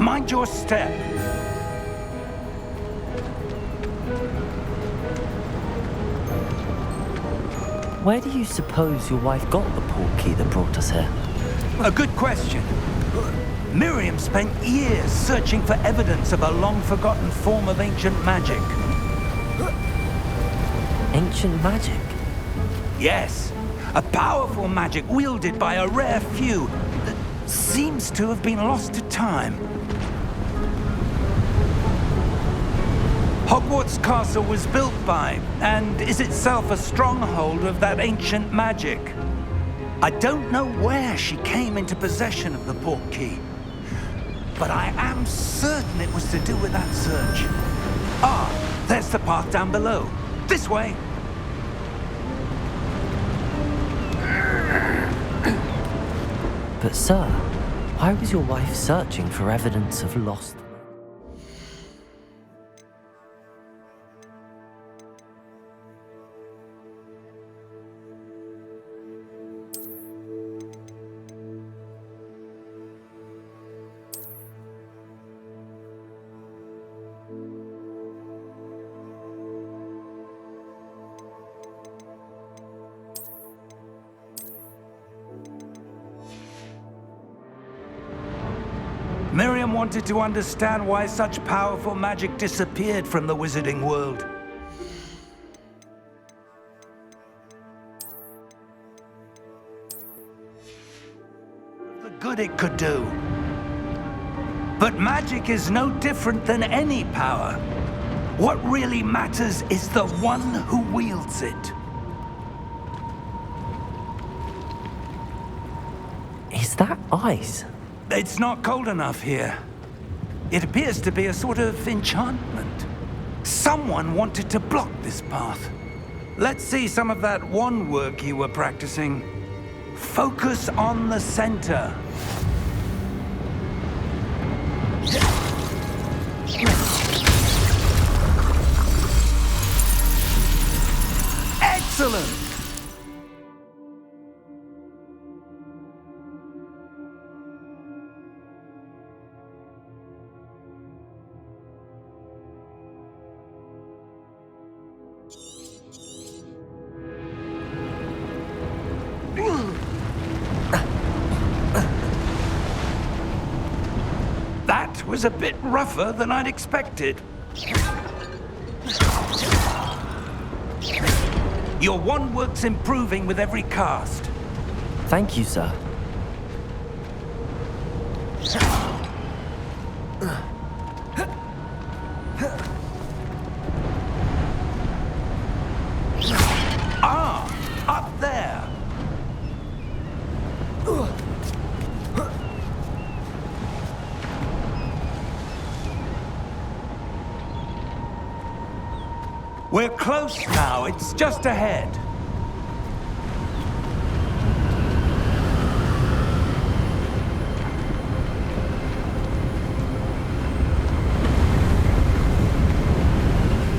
Mind your step. Where do you suppose your wife got the portkey that brought us here? A good question. Miriam spent years searching for evidence of a long-forgotten form of ancient magic. Ancient magic? Yes, a powerful magic wielded by a rare few that seems to have been lost to time. Hogwarts Castle was built by, and is itself a stronghold of that ancient magic. I don't know where she came into possession of the portkey, but I am certain it was to do with that search. Ah, there's the path down below. This way. But sir, why was your wife searching for evidence of lost... Miriam wanted to understand why such powerful magic disappeared from the wizarding world. The good it could do. But magic is no different than any power. What really matters is the one who wields it. Is that ice? It's not cold enough here. It appears to be a sort of enchantment. Someone wanted to block this path. Let's see some of that wand work you were practicing. Focus on the center. Excellent! That was a bit rougher than I'd expected. Your wand work's improving with every cast. Thank you, sir. Ah, up there. We're close now. It's just ahead.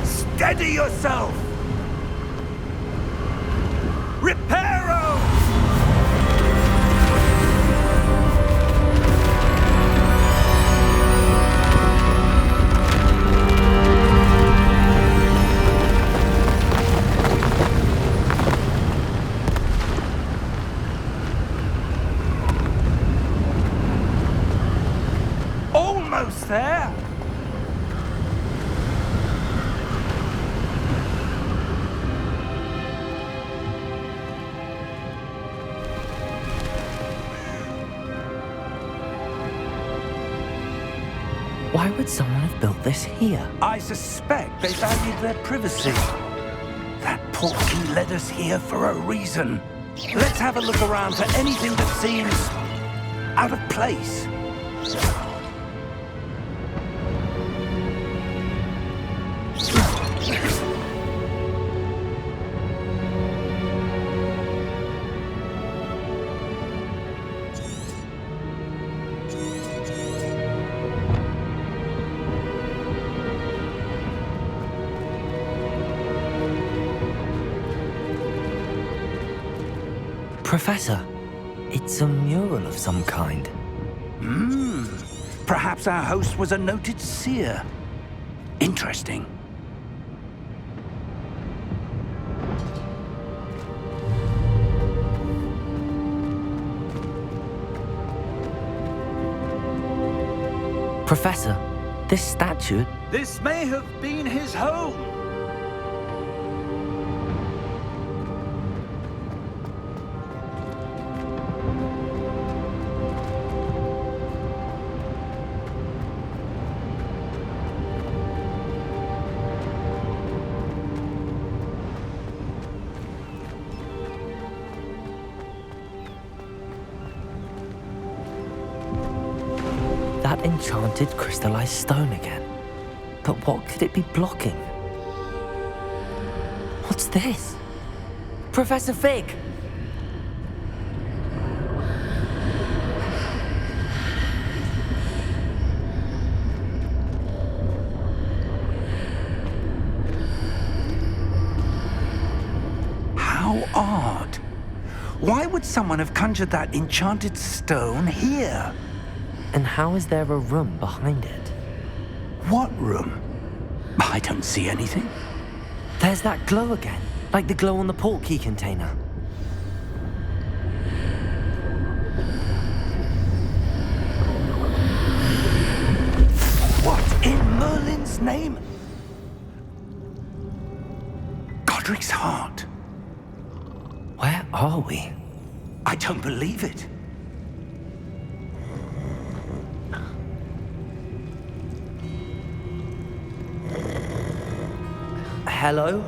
Steady yourself! Reparo! Almost there. Why would someone have built this here? I suspect they valued their privacy. That portkey led us here for a reason. Let's have a look around for anything that seems out of place. Professor, it's a mural of some kind. Perhaps our host was a noted seer. Interesting. Professor, this statue... This may have been his home. That enchanted crystallized stone again. But what could it be blocking? What's this? Professor Fig! How odd. Why would someone have conjured that enchanted stone here? And how is there a room behind it? What room? I don't see anything. There's that glow again, like the glow on the portkey container. What in Merlin's name? Godric's heart. Where are we? I don't believe it. Hello?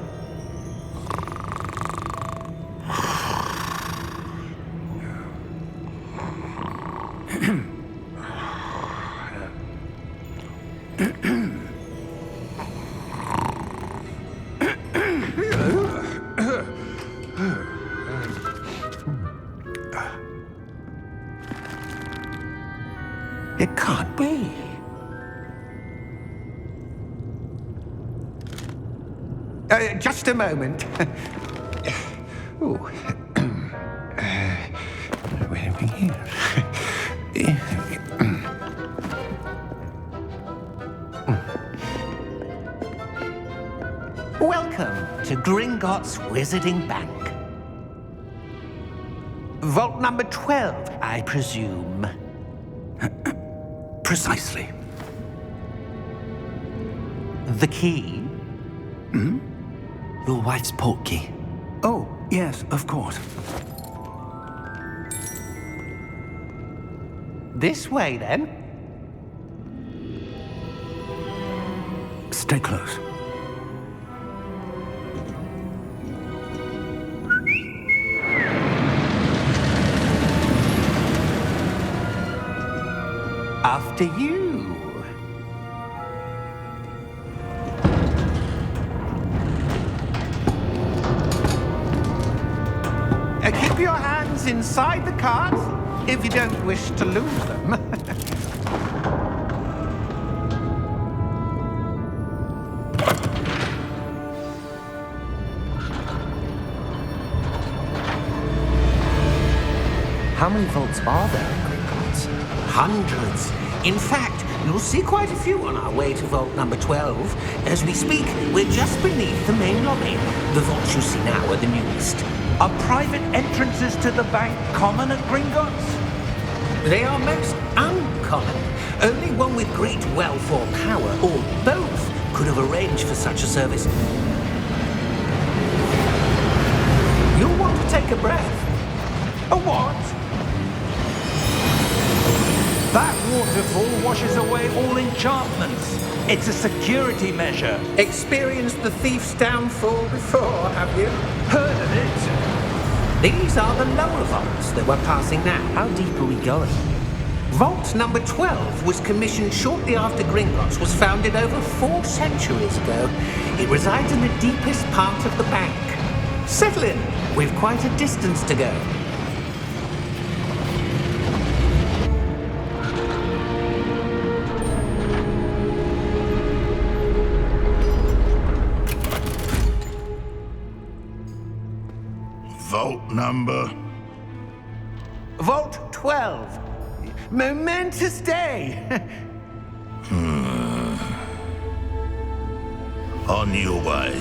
It can't be. Just a moment. Oh. Where are we here? Welcome to Gringotts Wizarding Bank. Vault number 12, I presume. Precisely. The key? Your wife's portkey. Oh, yes, of course. This way, then. Stay close. After you. Keep your hands inside the cart if you don't wish to lose them. How many vaults are there in Gringotts? Hundreds. In fact, you'll see quite a few on our way to vault number 12. As we speak, we're just beneath the main lobby. The vaults you see now are the newest. Are private entrances to the bank common at Gringotts? They are most uncommon. Only one with great wealth or power, or both, could have arranged for such a service. You'll want to take a breath. A what? That waterfall washes away all enchantments. It's a security measure. Experienced the thief's downfall before, have you? Heard of it? These are the lower vaults that we're passing now. How deep are we going? Vault number 12 was commissioned shortly after Gringotts was founded over 4 centuries ago. It resides in the deepest part of the bank. Settle in. We've quite a distance to go. Vault number? Vault 12. Momentous day! On your way.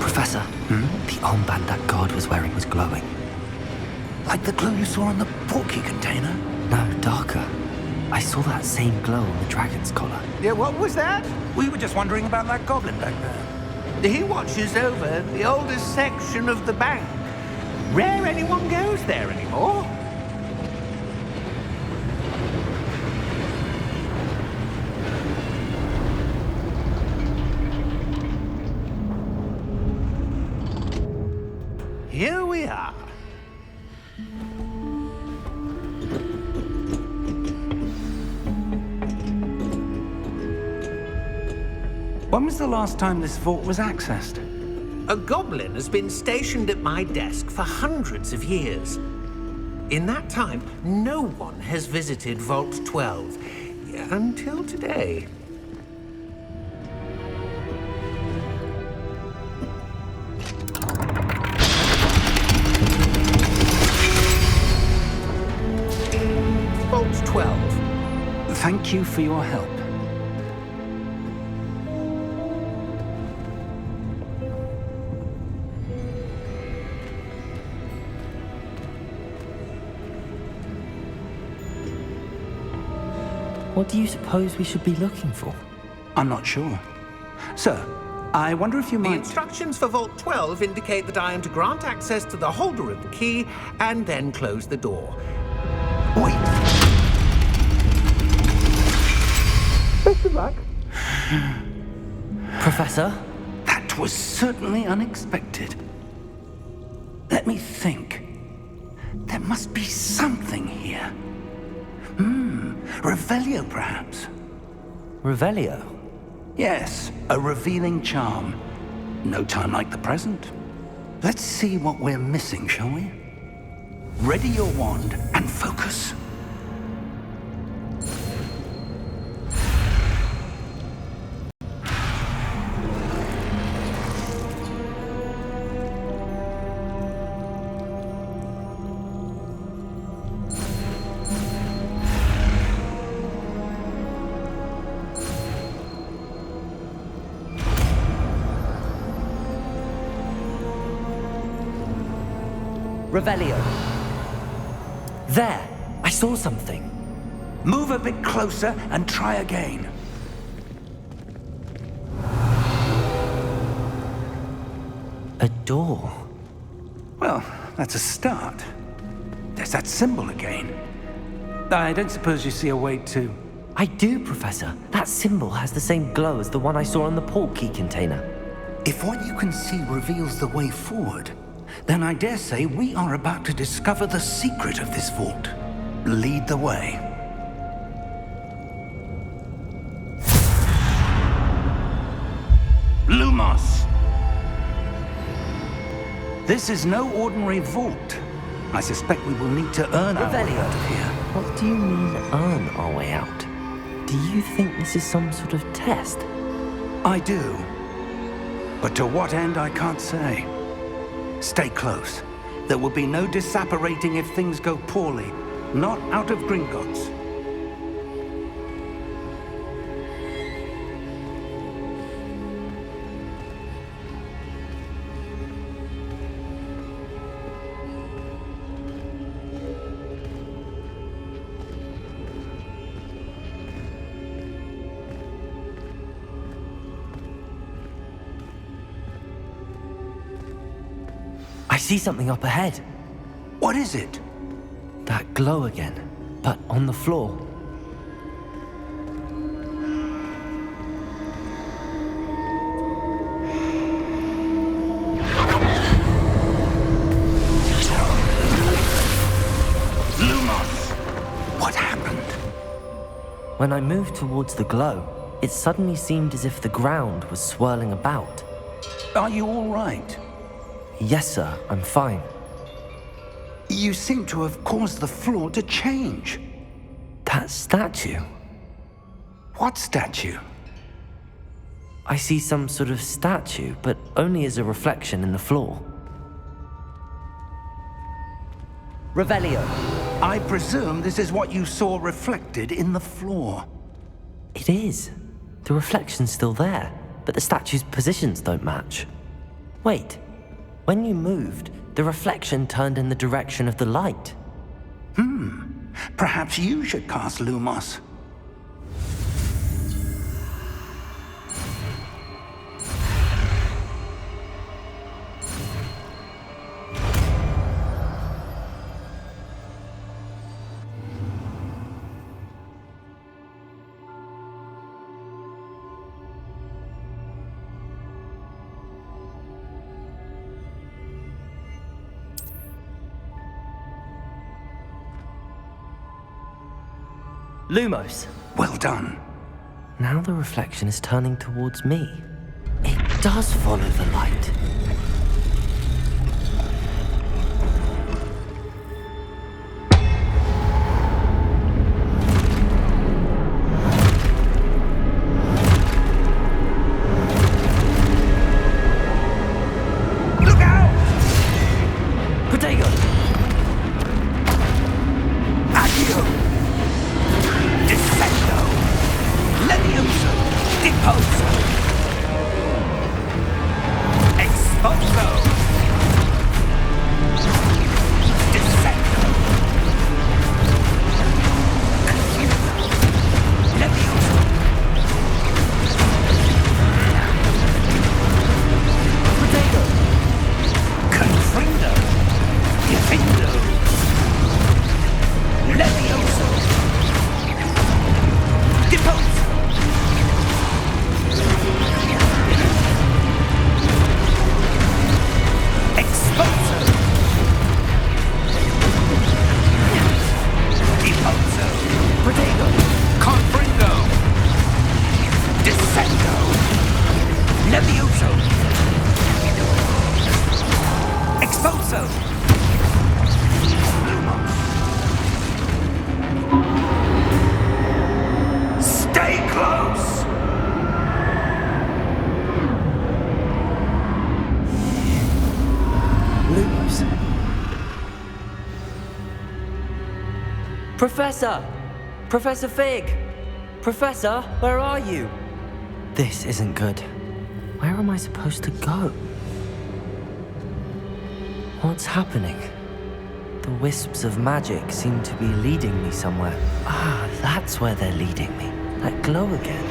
Professor, the armband that guard was wearing was glowing. Like the glow you saw on the porky container? No, darker. I saw that same glow on the dragon's collar. Yeah, what was that? We were just wondering about that goblin back there. He watches over the oldest section of the bank. Rare anyone goes there anymore. Here we are. When was the last time this vault was accessed? A goblin has been stationed at my desk for hundreds of years. In that time, no one has visited Vault 12 until today. Vault 12. Thank you for your help. What do you suppose we should be looking for? I'm not sure. Sir, I wonder if you The might... instructions for Vault 12 indicate that I am to grant access to the holder of the key and then close the door. Wait! Best of luck. Professor? That was certainly unexpected. Let me think. There must be something here. Revelio, perhaps? Revelio? Yes, a revealing charm. No time like the present. Let's see what we're missing, shall we? Ready your wand and focus. Revelio. There! I saw something. Move a bit closer and try again. A door. Well, that's a start. There's that symbol again. I don't suppose you see a way to... I do, Professor. That symbol has the same glow as the one I saw on the port key container. If what you can see reveals the way forward, then I dare say we are about to discover the secret of this vault. Lead the way. Lumos! This is no ordinary vault. I suspect we will need to earn our way Revelio. out of here. What do you mean, earn our way out? Do you think this is some sort of test? I do. But to what end, I can't say. Stay close. There will be no disapparating if things go poorly. Not out of Gringotts. I see something up ahead. What is it? That glow again, but on the floor. Lumos! What happened? When I moved towards the glow, it suddenly seemed as if the ground was swirling about. Are you all right? Yes, sir, I'm fine. You seem to have caused the floor to change. That statue? What statue? I see some sort of statue, but only as a reflection in the floor. Revelio. I presume this is what you saw reflected in the floor. It is. The reflection's still there, but the statue's positions don't match. Wait, when you moved, the reflection turned in the direction of the light. Perhaps you should cast Lumos. Lumos. Well done. Now the reflection is turning towards me. It does follow the light. Look out! Protego! Accio! Defendo! Levioso! Deposo! Exposo! Descendo! Levioso! Protego! Confrindo! Defendo! Levioso! Deposo! Exposo! Deposo! Protego! Confrindo! Descendo! Levioso! Exposo! Stay close! Lumos. Professor! Professor Fig! Professor, where are you? This isn't good. Where am I supposed to go? What's happening? The wisps of magic seem to be leading me somewhere. Ah, that's where they're leading me. That glow again.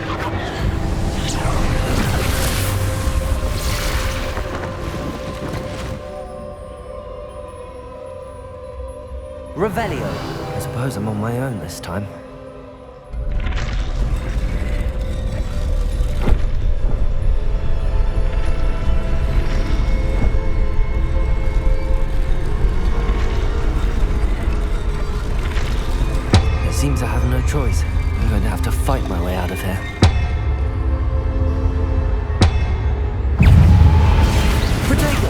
Revelio. I suppose I'm on my own this time. It seems I have no choice. I'm going to have to fight my way out of here. Protego!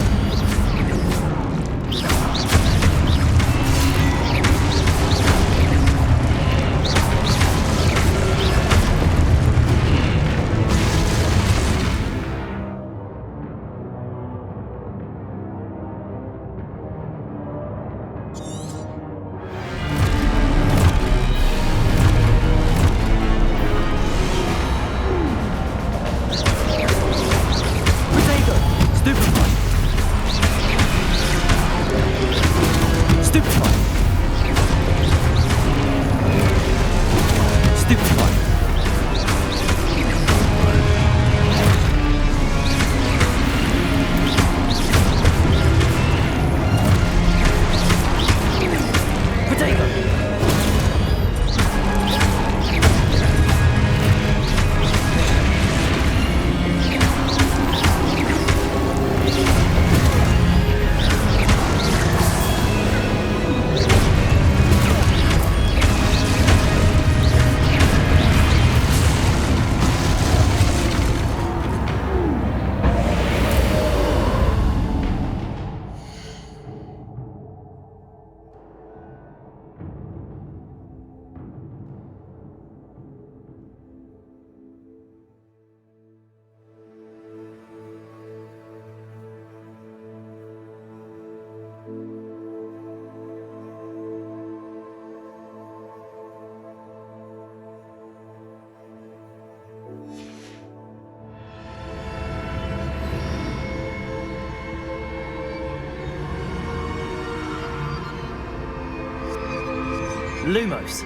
Lumos.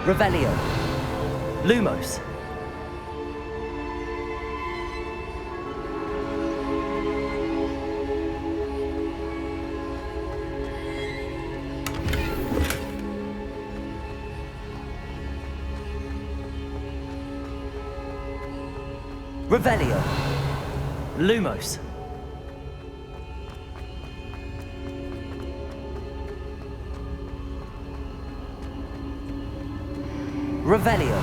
Revelio. Lumos. Revelio. Lumos. Revelio.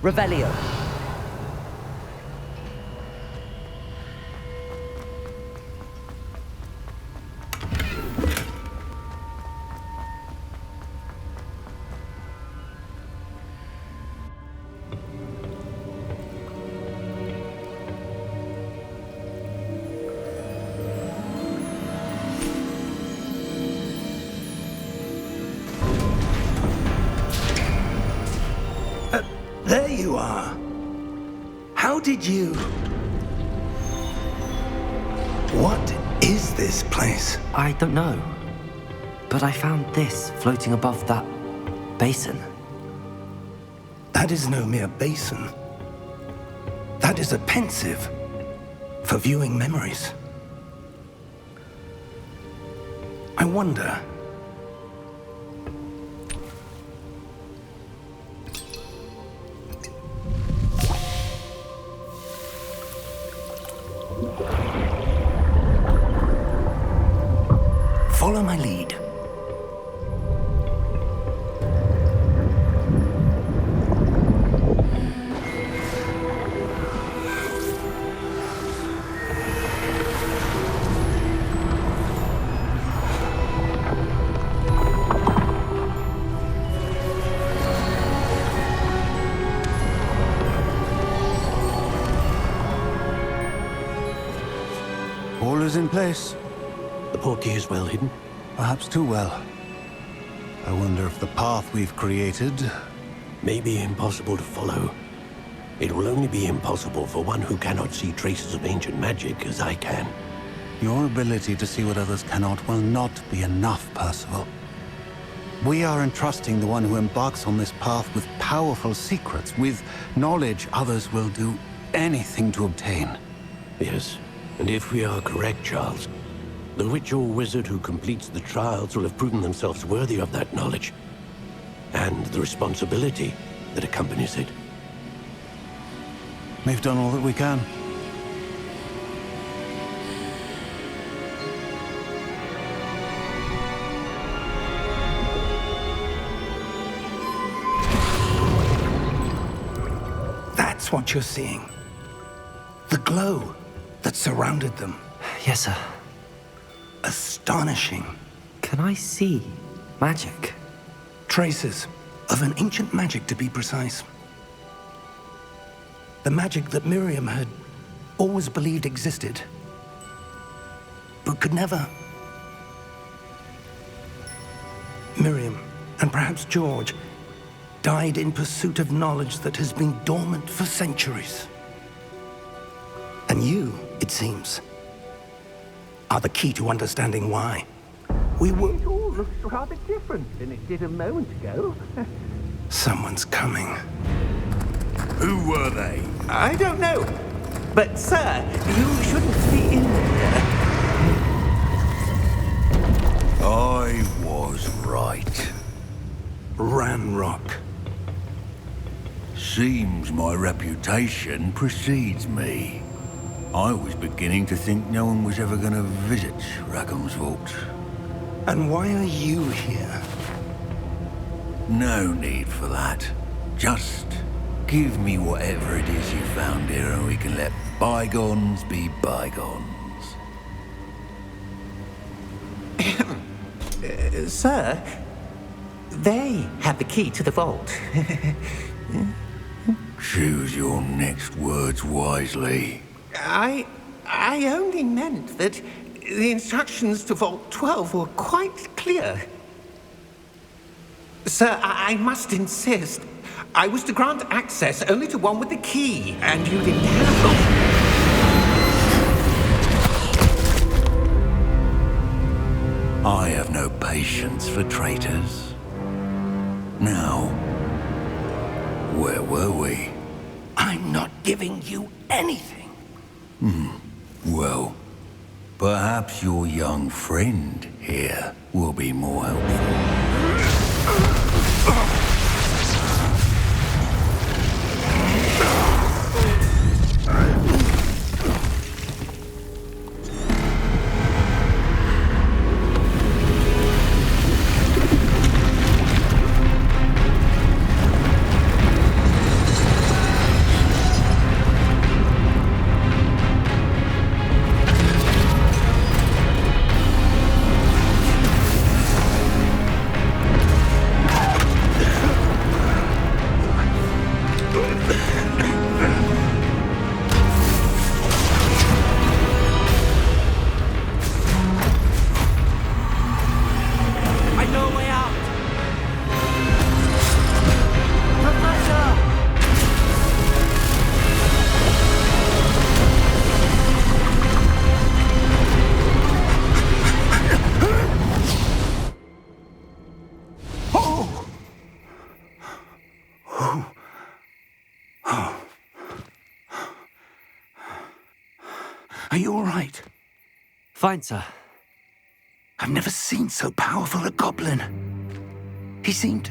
Revelio. There you are. How did you... What is this place? I don't know. But I found this floating above that basin. That is no mere basin. That is a pensive for viewing memories. I wonder... Follow my lead. All is in place. The portkey is well hidden. Perhaps too well. I wonder if the path we've created... May be impossible to follow. It will only be impossible for one who cannot see traces of ancient magic as I can. Your ability to see what others cannot will not be enough, Percival. We are entrusting the one who embarks on this path with powerful secrets, with knowledge others will do anything to obtain. Yes, and if we are correct, Charles, the witch or wizard who completes the trials will have proven themselves worthy of that knowledge, and the responsibility that accompanies it. We've done all that we can. That's what you're seeing. The glow that surrounded them. Yes, sir. Astonishing. Can I see magic? Traces of an ancient magic, to be precise. The magic that Miriam had always believed existed, but could never. Miriam, and perhaps George, died in pursuit of knowledge that has been dormant for centuries. And you, it seems, are the key to understanding why. We were... It all looks rather different than it did a moment ago. Someone's coming. Who were they? I don't know. But, sir, you shouldn't be in here. I was right. Ranrock. Seems my reputation precedes me. I was beginning to think no one was ever going to visit Rackham's vault. And why are you here? No need for that. Just Give me whatever it is you found here and we can let bygones be bygones. Sir, they have the key to the vault. Choose your next words wisely. I only meant that the instructions to Vault 12 were quite clear. Sir, I must insist. I was to grant access only to one with the key, and you didn't have I have no patience for traitors. Now, where were we? I'm not giving you anything. Well, perhaps your young friend here will be more helpful. Are you all right? Fine, sir. I've never seen so powerful a goblin. He seemed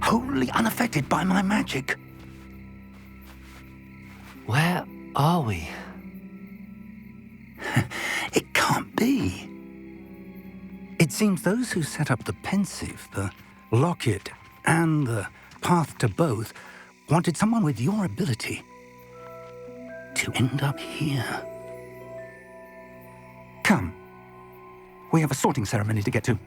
wholly unaffected by my magic. Where are we? It can't be. It seems those who set up the pensive, the locket, and the path to both wanted someone with your ability to end up here. Come. We have a sorting ceremony to get to.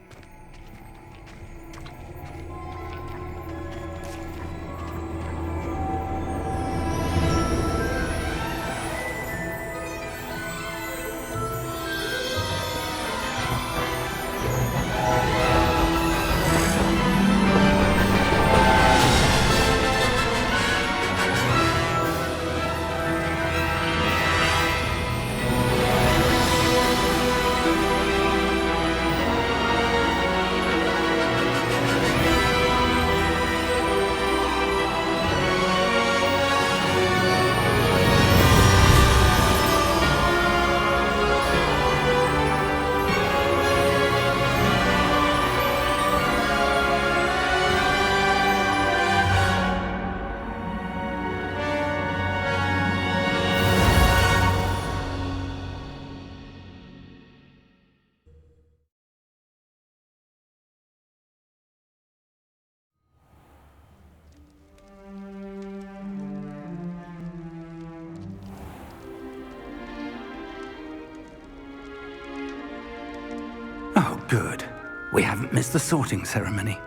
Oh, good. We haven't missed the sorting ceremony.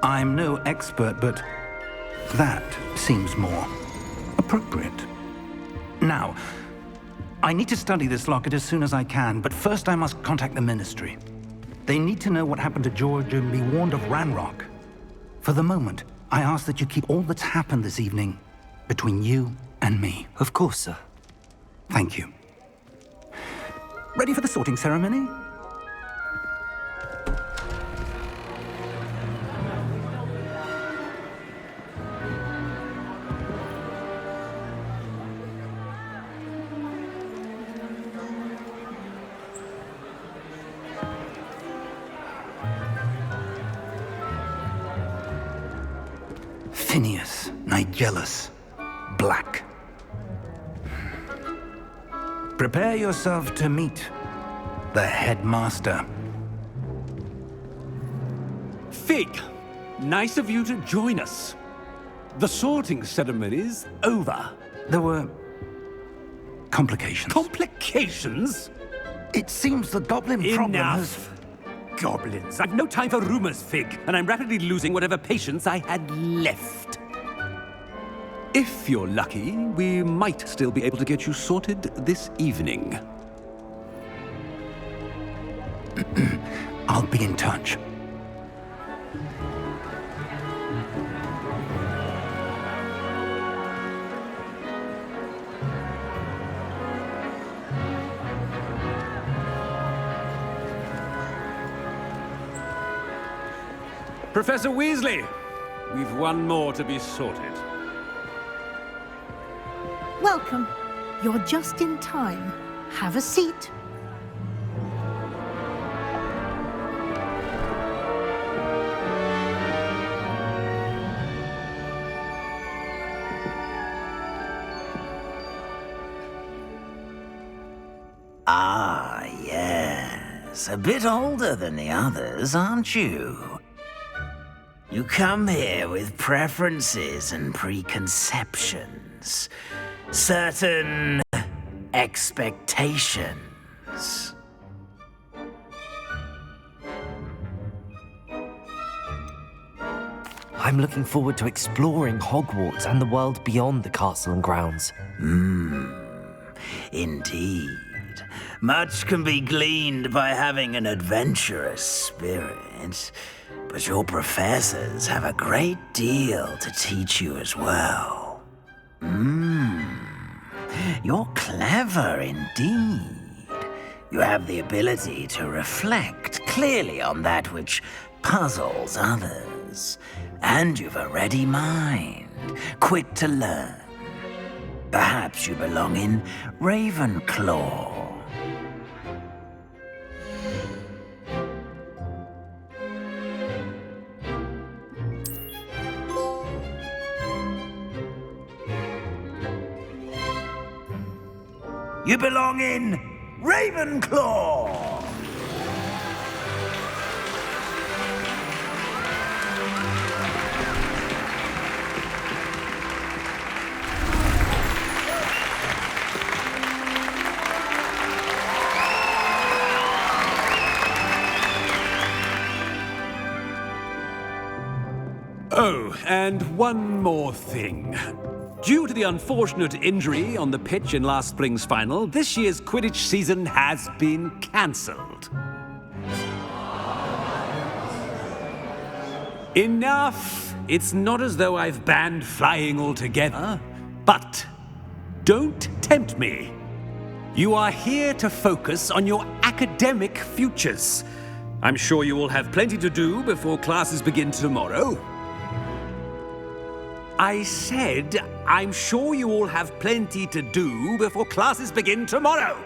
I'm no expert, but that seems more appropriate. Now, I need to study this locket as soon as I can, but first I must contact the Ministry. They need to know what happened to George and be warned of Ranrock. For the moment, I ask that you keep all that's happened this evening between you and me. Of course, sir. Thank you. Ready for the sorting ceremony? Phineas, Nigellus, Black. Prepare yourself to meet the headmaster. Fig, nice of you to join us. The sorting ceremony's over. There were complications. Complications? It seems the goblin problem has... Enough! Goblins. I've no time for rumors, Fig, and I'm rapidly losing whatever patience I had left. If you're lucky, we might still be able to get you sorted this evening. I'll be in touch. Professor Weasley, we've one more to be sorted. Welcome. You're just in time. Have a seat. Ah, yes. A bit older than the others, aren't you? You come here with preferences and preconceptions. Certain expectations. I'm looking forward to exploring Hogwarts and the world beyond the castle and grounds. Indeed. Much can be gleaned by having an adventurous spirit, but your professors have a great deal to teach you as well. You're clever indeed. You have the ability to reflect clearly on that which puzzles others, and you've a ready mind, quick to learn. Perhaps you belong in Ravenclaw. You belong in Ravenclaw! Oh, and one more thing. Due to the unfortunate injury on the pitch in last spring's final, this year's Quidditch season has been cancelled. Enough! It's not as though I've banned flying altogether, but don't tempt me. You are here to focus on your academic futures. I'm sure you will have plenty to do before classes begin tomorrow. I said, I'm sure you all have plenty to do before classes begin tomorrow.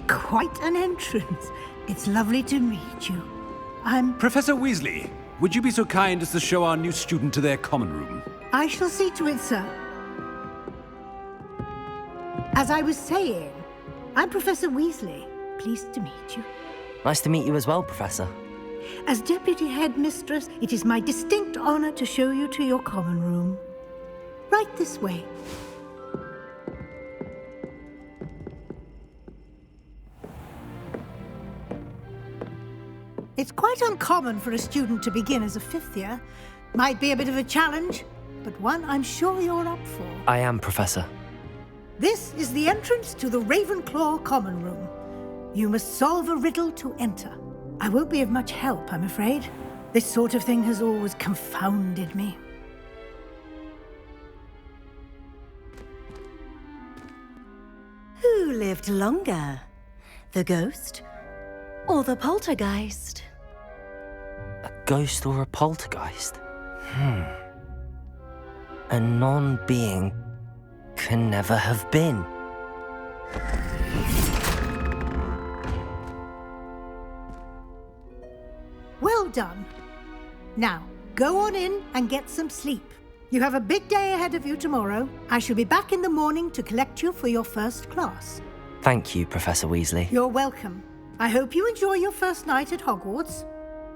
Quite an entrance. It's lovely to meet you. Professor Weasley, would you be so kind as to show our new student to their common room? I shall see to it, sir. As I was saying, I'm Professor Weasley. Pleased to meet you. Nice to meet you as well, Professor. As Deputy Headmistress, it is my distinct honor to show you to your common room. Right this way. It's quite uncommon for a student to begin as a fifth year. Might be a bit of a challenge, but one I'm sure you're up for. I am, Professor. This is the entrance to the Ravenclaw common room. You must solve a riddle to enter. I won't be of much help, I'm afraid. This sort of thing has always confounded me. Who lived longer? The ghost or the poltergeist? A ghost or a poltergeist? A non-being can never have been. Well done. Now, go on in and get some sleep. You have a big day ahead of you tomorrow. I shall be back in the morning to collect you for your first class. Thank you, Professor Weasley. You're welcome. I hope you enjoy your first night at Hogwarts.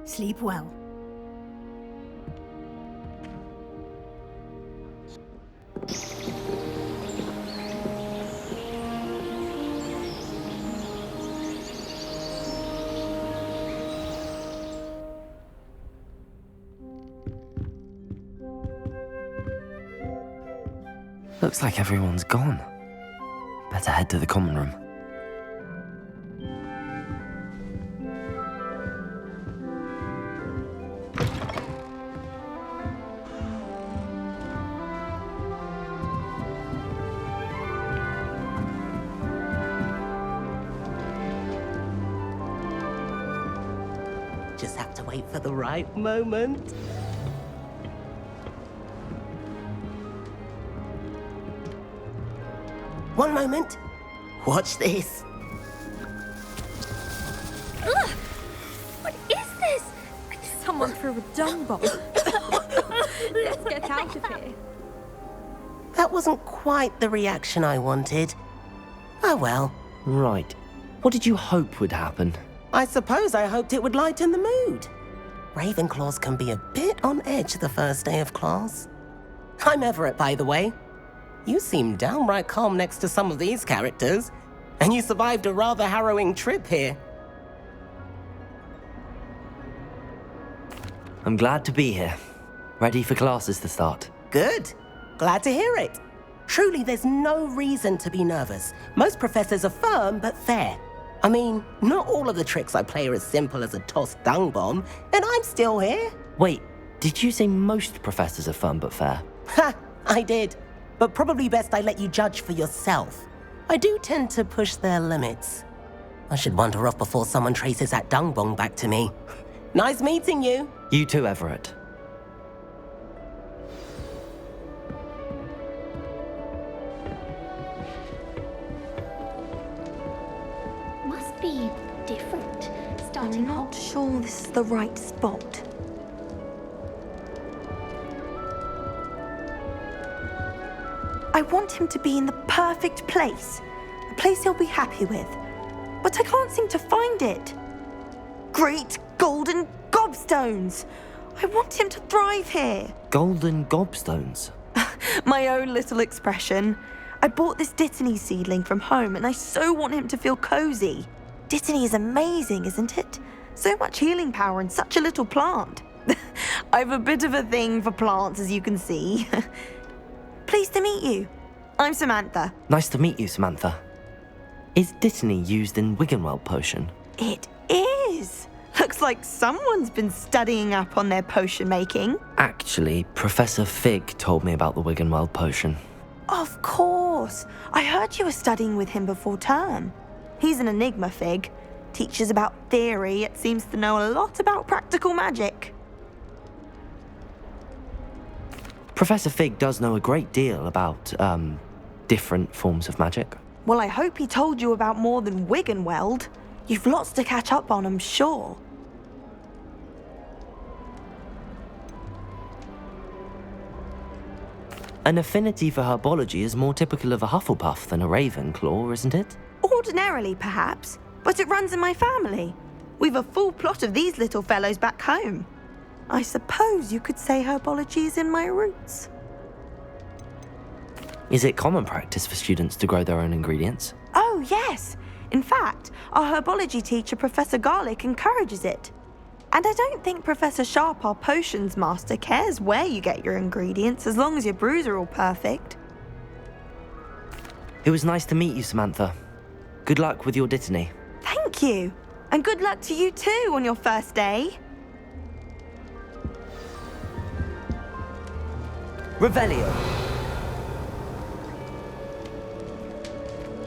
Sleep well. Looks like everyone's gone. Better head to the common room. Just have to wait for the right moment. One moment. Watch this. Ugh! What is this? Someone threw a dung bomb. Let's get out of here. That wasn't quite the reaction I wanted. Oh well. Right. What did you hope would happen? I suppose I hoped it would lighten the mood. Ravenclaws can be a bit on edge the first day of class. I'm Everett, by the way. You seem downright calm next to some of these characters, and you survived a rather harrowing trip here. I'm glad to be here. Ready for classes to start. Good. Glad to hear it. Truly, there's no reason to be nervous. Most professors are firm but fair. I mean, not all of the tricks I play are as simple as a tossed dung bomb, and I'm still here. Wait, did you say most professors are firm but fair? Ha! I did. But probably best I let you judge for yourself. I do tend to push their limits. I should wander off before someone traces that dung bomb back to me. Nice meeting you. You too, Everett. Must be different. Starting I'm not sure this is the right spot. I want him to be in the perfect place. A place he'll be happy with. But I can't seem to find it. Great golden gobstones! I want him to thrive here. Golden gobstones? My own little expression. I bought this Dittany seedling from home and I so want him to feel cozy. Dittany is amazing, isn't it? So much healing power in such a little plant. I've a bit of a thing for plants, as you can see. Pleased to meet you. I'm Samantha. Nice to meet you, Samantha. Is Dittany used in Wiggenweld potion? It is. Looks like someone's been studying up on their potion making. Actually, Professor Fig told me about the Wiggenweld potion. Of course. I heard you were studying with him before term. He's an enigma, Fig. Teaches about theory, yet seems to know a lot about practical magic. Professor Fig does know a great deal about, different forms of magic. Well, I hope he told you about more than Wiggenweld. You've lots to catch up on, I'm sure. An affinity for herbology is more typical of a Hufflepuff than a Ravenclaw, isn't it? Ordinarily, perhaps, but it runs in my family. We've a full plot of these little fellows back home. I suppose you could say herbology is in my roots. Is it common practice for students to grow their own ingredients? Oh, yes. In fact, our herbology teacher, Professor Garlick, encourages it. And I don't think Professor Sharp, our potions master, cares where you get your ingredients as long as your brews are all perfect. It was nice to meet you, Samantha. Good luck with your Dittany. Thank you. And good luck to you too on your first day. Revelio.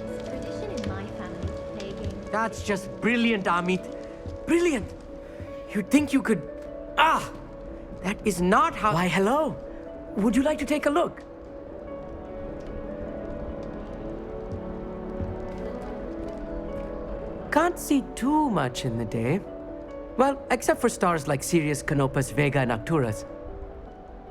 It's tradition in my family to play games. That's just brilliant, Amit. Brilliant. You'd think you could... Ah! That is not how... Why, hello. Would you like to take a look? Can't see too much in the day. Well, except for stars like Sirius, Canopus, Vega, and Arcturus.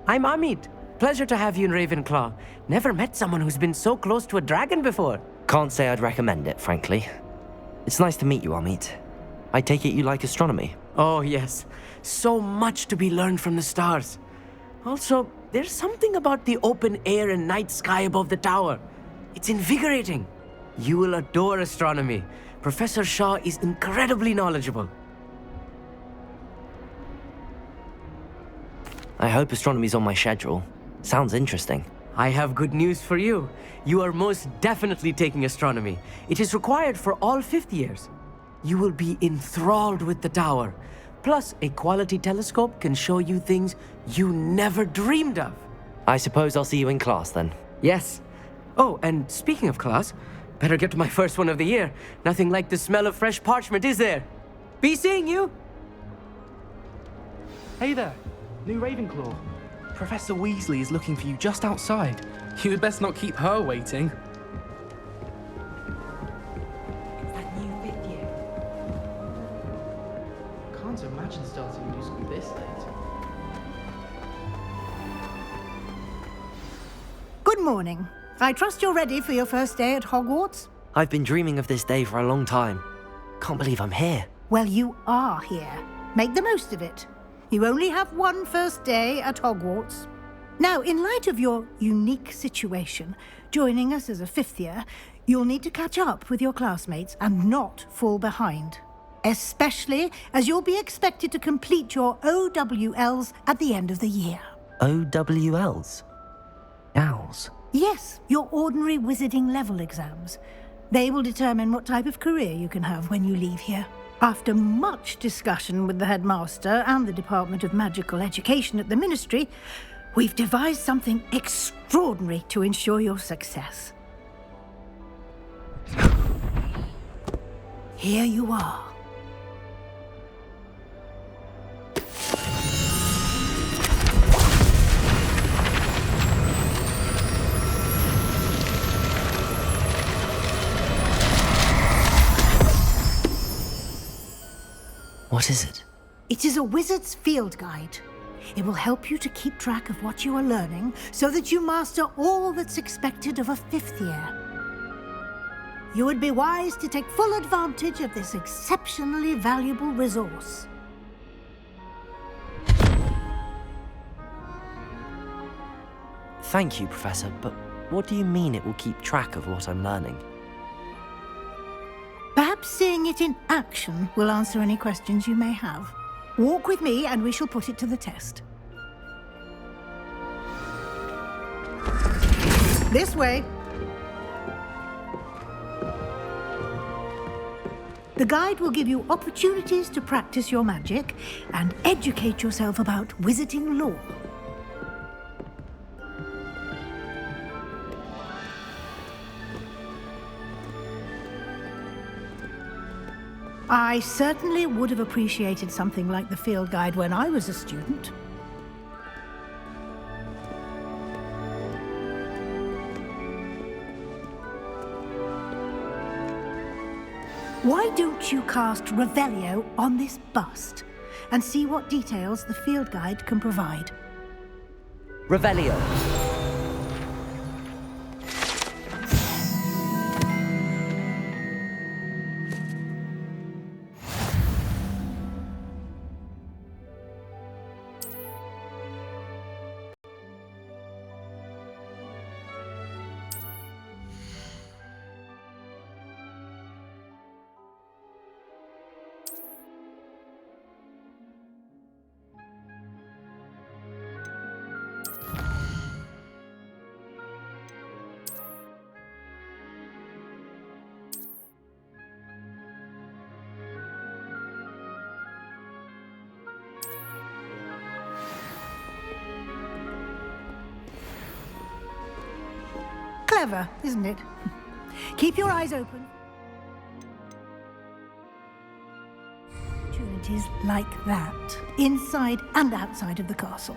I'm Amit. Pleasure to have you in Ravenclaw. Never met someone who's been so close to a dragon before. Can't say I'd recommend it, frankly. It's nice to meet you, Amit. I take it you like astronomy? Oh, yes. So much to be learned from the stars. Also, there's something about the open air and night sky above the tower. It's invigorating. You will adore astronomy. Professor Shaw is incredibly knowledgeable. I hope astronomy's on my schedule. Sounds interesting. I have good news for you. You are most definitely taking astronomy. It is required for all fifth years. You will be enthralled with the tower. Plus, a quality telescope can show you things you never dreamed of. I suppose I'll see you in class then. Yes. Oh, and speaking of class, better get to my first one of the year. Nothing like the smell of fresh parchment, is there? Be seeing you! Hey there, new Ravenclaw. Professor Weasley is looking for you just outside. You had best not keep her waiting. It's that new fifth year. Can't imagine starting new school this late. Good morning. I trust you're ready for your first day at Hogwarts? I've been dreaming of this day for a long time. Can't believe I'm here. Well, you are here. Make the most of it. You only have one first day at Hogwarts. Now, in light of your unique situation, joining us as a fifth year, you'll need to catch up with your classmates and not fall behind. Especially as you'll be expected to complete your OWLs at the end of the year. OWLs? Owls? Yes, your ordinary wizarding level exams. They will determine what type of career you can have when you leave here. After much discussion with the headmaster and the Department of Magical Education at the Ministry, we've devised something extraordinary to ensure your success. Here you are. What is it? It is a wizard's field guide. It will help you to keep track of what you are learning so that you master all that's expected of a fifth year. You would be wise to take full advantage of this exceptionally valuable resource. Thank you, Professor, but what do you mean it will keep track of what I'm learning? Perhaps seeing it in action will answer any questions you may have. Walk with me and we shall put it to the test. This way. The guide will give you opportunities to practice your magic and educate yourself about wizarding lore. I certainly would have appreciated something like the field guide when I was a student. Why don't you cast Revelio on this bust and see what details the field guide can provide? Revelio. Clever, isn't it? Keep your eyes open. Opportunities like that, inside and outside of the castle.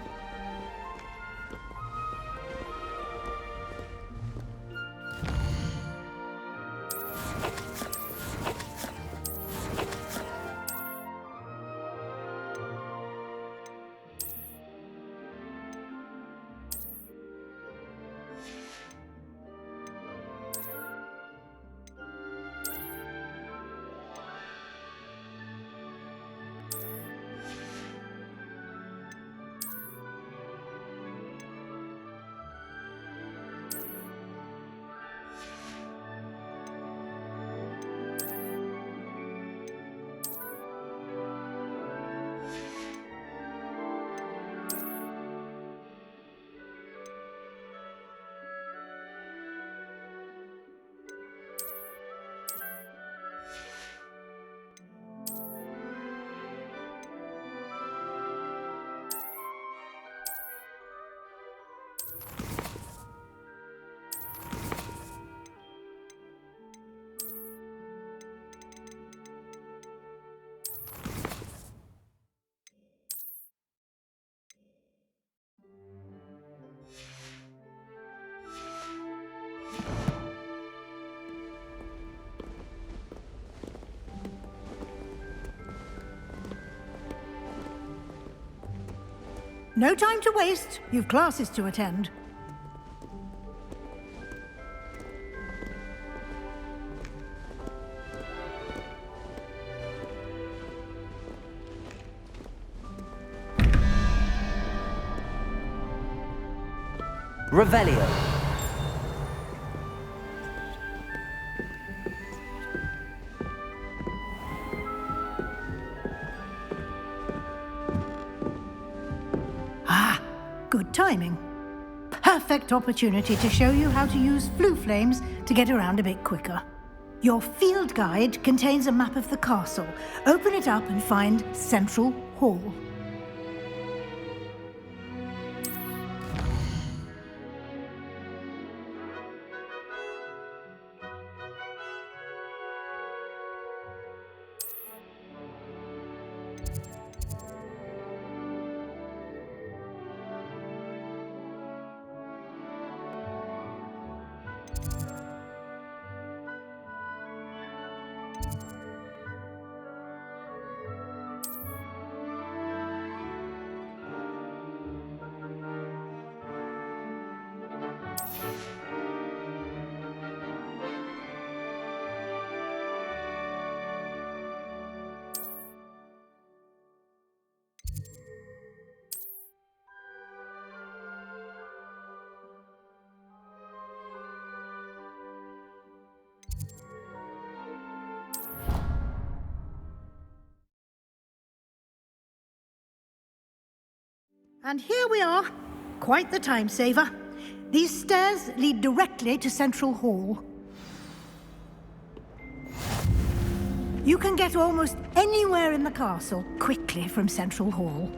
No time to waste. You've classes to attend. Revelio. Ah, good timing. Perfect opportunity to show you how to use flue flames to get around a bit quicker. Your field guide contains a map of the castle. Open it up and find Central Hall. And here we are. Quite the time saver. These stairs lead directly to Central Hall. You can get almost anywhere in the castle quickly from Central Hall.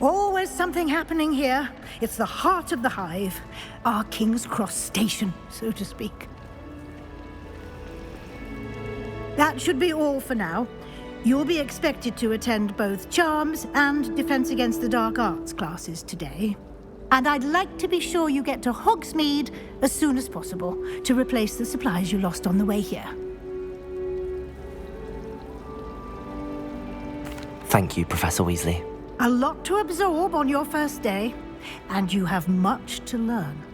Always something happening here. It's the heart of the hive. Our King's Cross station, so to speak. That should be all for now. You'll be expected to attend both Charms and Defense Against the Dark Arts classes today. And I'd like to be sure you get to Hogsmeade as soon as possible to replace the supplies you lost on the way here. Thank you, Professor Weasley. A lot to absorb on your first day, and you have much to learn.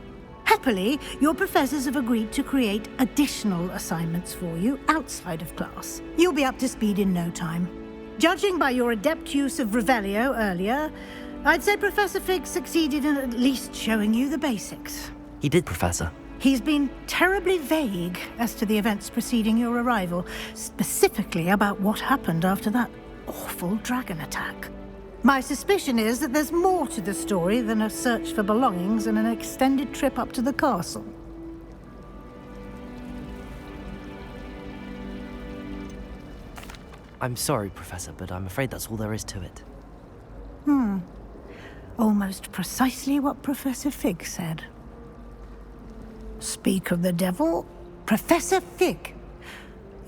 Happily, your professors have agreed to create additional assignments for you outside of class. You'll be up to speed in no time. Judging by your adept use of Revelio earlier, I'd say Professor Fig succeeded in at least showing you the basics. He did, Professor. He's been terribly vague as to the events preceding your arrival, specifically about what happened after that awful dragon attack. My suspicion is that there's more to the story than a search for belongings and an extended trip up to the castle. I'm sorry, Professor, but I'm afraid that's all there is to it. Almost precisely what Professor Fig said. Speak of the devil, Professor Fig.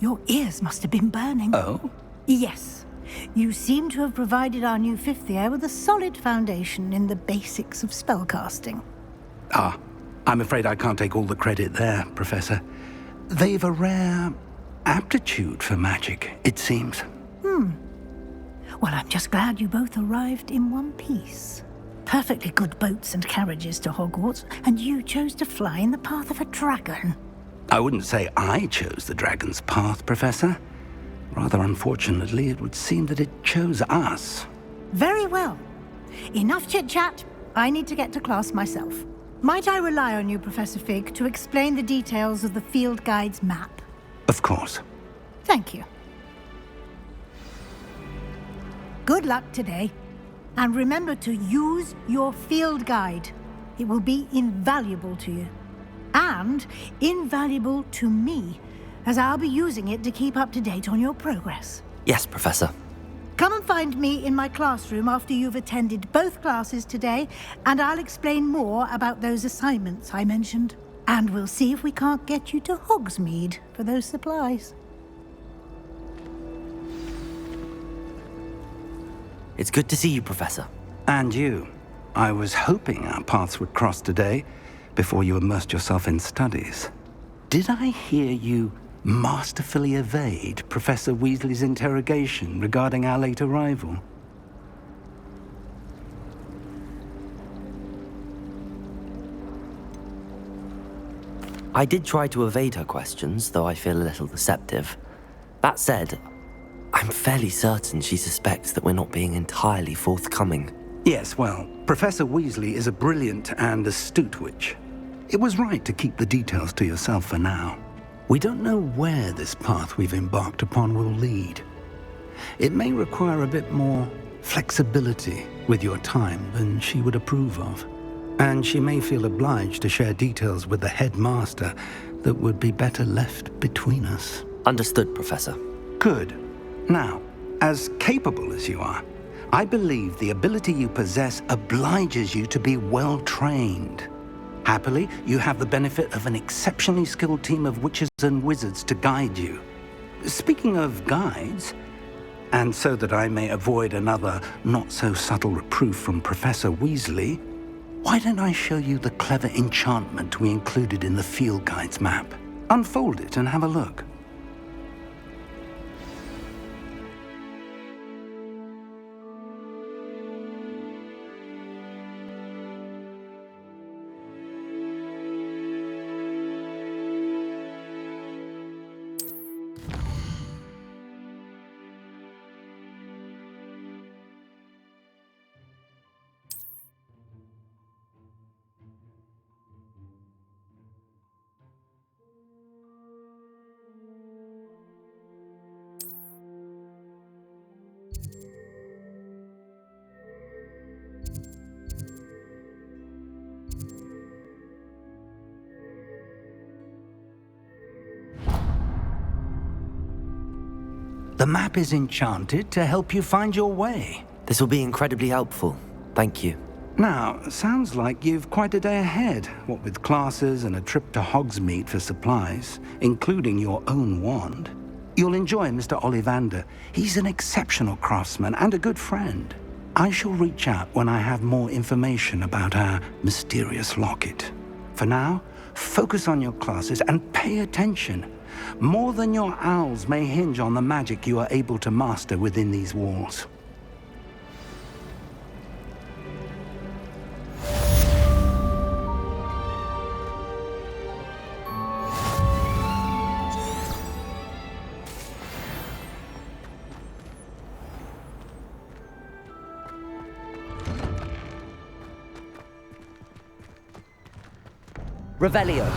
Your ears must have been burning. Oh? Yes. You seem to have provided our new fifth year with a solid foundation in the basics of spellcasting. Ah, I'm afraid I can't take all the credit there, Professor. They've a rare aptitude for magic, it seems. Well, I'm just glad you both arrived in one piece. Perfectly good boats and carriages to Hogwarts, and you chose to fly in the path of a dragon. I wouldn't say I chose the dragon's path, Professor. Rather unfortunately, it would seem that it chose us. Very well. Enough chit-chat. I need to get to class myself. Might I rely on you, Professor Fig, to explain the details of the field guide's map? Of course. Thank you. Good luck today. And remember to use your field guide. It will be invaluable to you. And invaluable to me, as I'll be using it to keep up to date on your progress. Yes, Professor. Come and find me in my classroom after you've attended both classes today, and I'll explain more about those assignments I mentioned. And we'll see if we can't get you to Hogsmeade for those supplies. It's good to see you, Professor. And you. I was hoping our paths would cross today, before you immersed yourself in studies. Did I hear you masterfully evade Professor Weasley's interrogation regarding our late arrival? I did try to evade her questions, though I feel a little deceptive. That said, I'm fairly certain she suspects that we're not being entirely forthcoming. Yes, well, Professor Weasley is a brilliant and astute witch. It was right to keep the details to yourself for now. We don't know where this path we've embarked upon will lead. It may require a bit more flexibility with your time than she would approve of. And she may feel obliged to share details with the headmaster that would be better left between us. Understood, Professor. Good. Now, as capable as you are, I believe the ability you possess obliges you to be well trained. Happily, you have the benefit of an exceptionally skilled team of witches and wizards to guide you. Speaking of guides, and so that I may avoid another not-so-subtle reproof from Professor Weasley, why don't I show you the clever enchantment we included in the field guide's map? Unfold it and have a look. The map is enchanted to help you find your way. This will be incredibly helpful. Thank you. Now, sounds like you've quite a day ahead, what with classes and a trip to Hogsmeade for supplies, including your own wand. You'll enjoy Mr. Ollivander. He's an exceptional craftsman and a good friend. I shall reach out when I have more information about our mysterious locket. For now, focus on your classes and pay attention. More than your owls may hinge on the magic you are able to master within these walls. Revelio.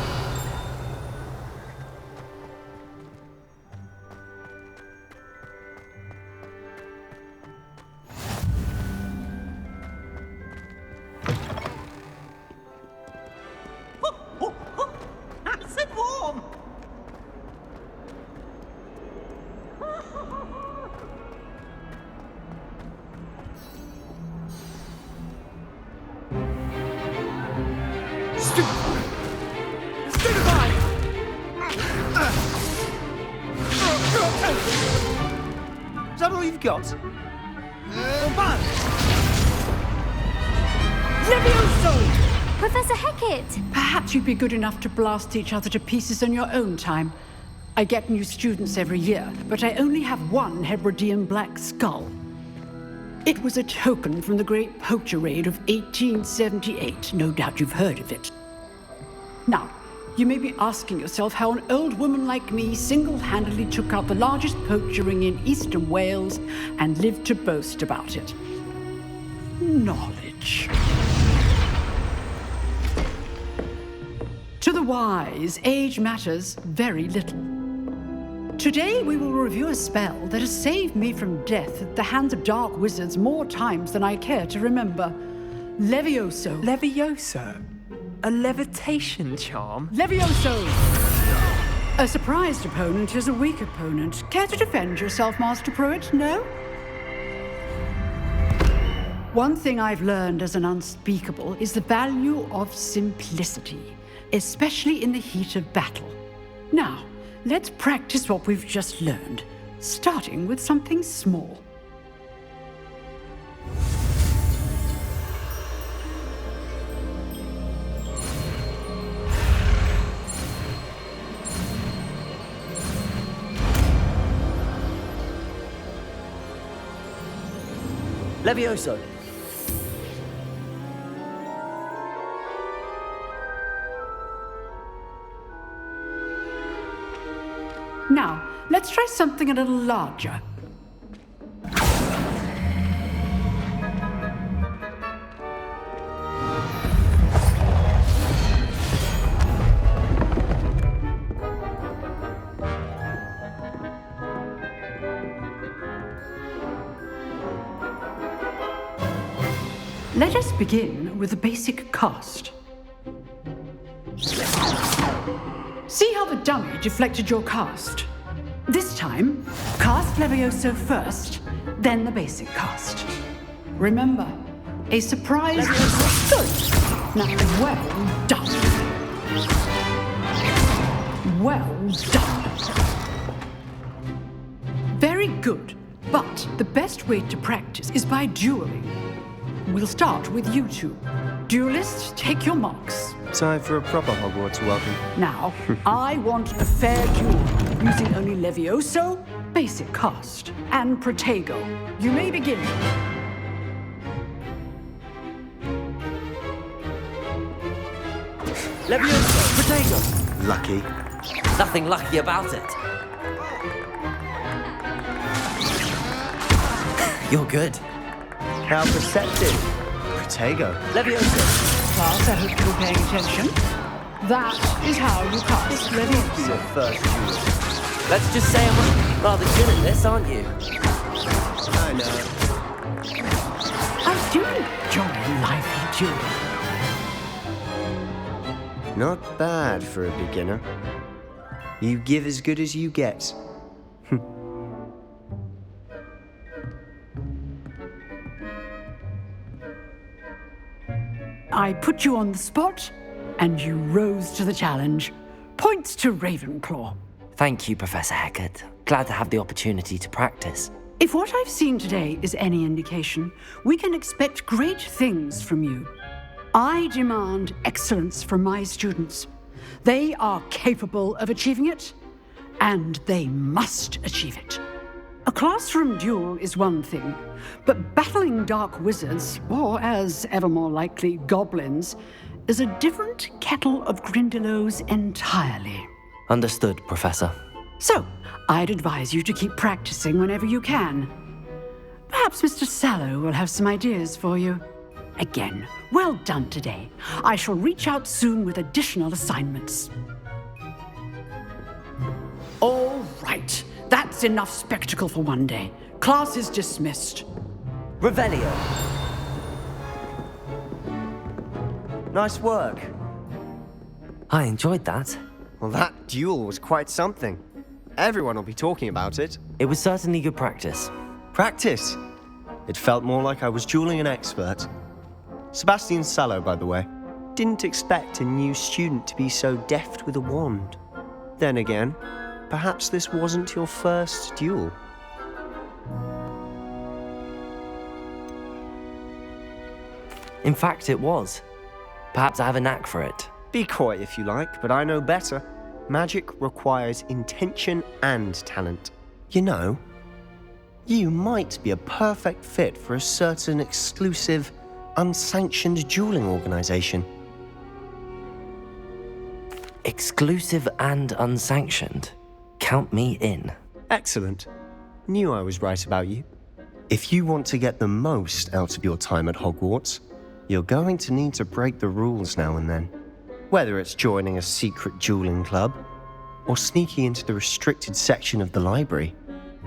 Nice and warm. Is that all you've got? Levioso! Professor Hecat! Perhaps you'd be good enough to blast each other to pieces in your own time. I get new students every year, but I only have one Hebridean black skull. It was a token from the Great Poacher Raid of 1878. No doubt you've heard of it. Now, you may be asking yourself how an old woman like me single-handedly took out the largest poacher ring in eastern Wales and lived to boast about it. Knowledge. To the wise, age matters very little. Today we will review a spell that has saved me from death at the hands of dark wizards more times than I care to remember. Levioso. Levioso? A levitation charm? Levioso! A surprised opponent is a weak opponent. Care to defend yourself, Master Pruitt? No? One thing I've learned as an unspeakable is the value of simplicity, especially in the heat of battle. Now, let's practice what we've just learned, starting with something small. Levioso. let's try something a little larger. Let us begin with the basic cast. See how the dummy deflected your cast? This time, cast Levioso first, then the basic cast. Remember, a surprise is good. Now, well done. Well done. Very good, but the best way to practice is by dueling. We'll start with you two. Duelists, take your marks. Time for a proper Hogwarts welcome. Now, I want a fair duel, using only Levioso, basic cast, and Protego. You may begin. Levioso, Protego. Lucky. Nothing lucky about it. You're good. How perceptive. Protego. Levioso. Class, I hope you're paying attention. That is how you cast Levioso. Your first duel. Let's just say I'm rather good at this, aren't you? I know. I do enjoy a lively duel. Not bad for a beginner. You give as good as you get. I put you on the spot, and you rose to the challenge. Points to Ravenclaw. Thank you, Professor Hecat. Glad to have the opportunity to practice. If what I've seen today is any indication, we can expect great things from you. I demand excellence from my students. They are capable of achieving it, and they must achieve it. A classroom duel is one thing, but battling dark wizards, or as ever more likely, goblins, is a different kettle of Grindylows entirely. Understood, Professor. So, I'd advise you to keep practicing whenever you can. Perhaps Mr. Sallow will have some ideas for you. Again, well done today. I shall reach out soon with additional assignments. All right. That's enough spectacle for one day. Class is dismissed. Revelio. Nice work. I enjoyed that. Well, that duel was quite something. Everyone will be talking about it. It was certainly good practice. Practice? It felt more like I was dueling an expert. Sebastian Sallow, by the way. Didn't expect a new student to be so deft with a wand. Then again, perhaps this wasn't your first duel. In fact, it was. Perhaps I have a knack for it. Be coy if you like, but I know better. Magic requires intention and talent. You know, you might be a perfect fit for a certain exclusive, unsanctioned dueling organization. Exclusive and unsanctioned? Count me in. Excellent. Knew I was right about you. If you want to get the most out of your time at Hogwarts, you're going to need to break the rules now and then. Whether it's joining a secret dueling club or sneaking into the restricted section of the library,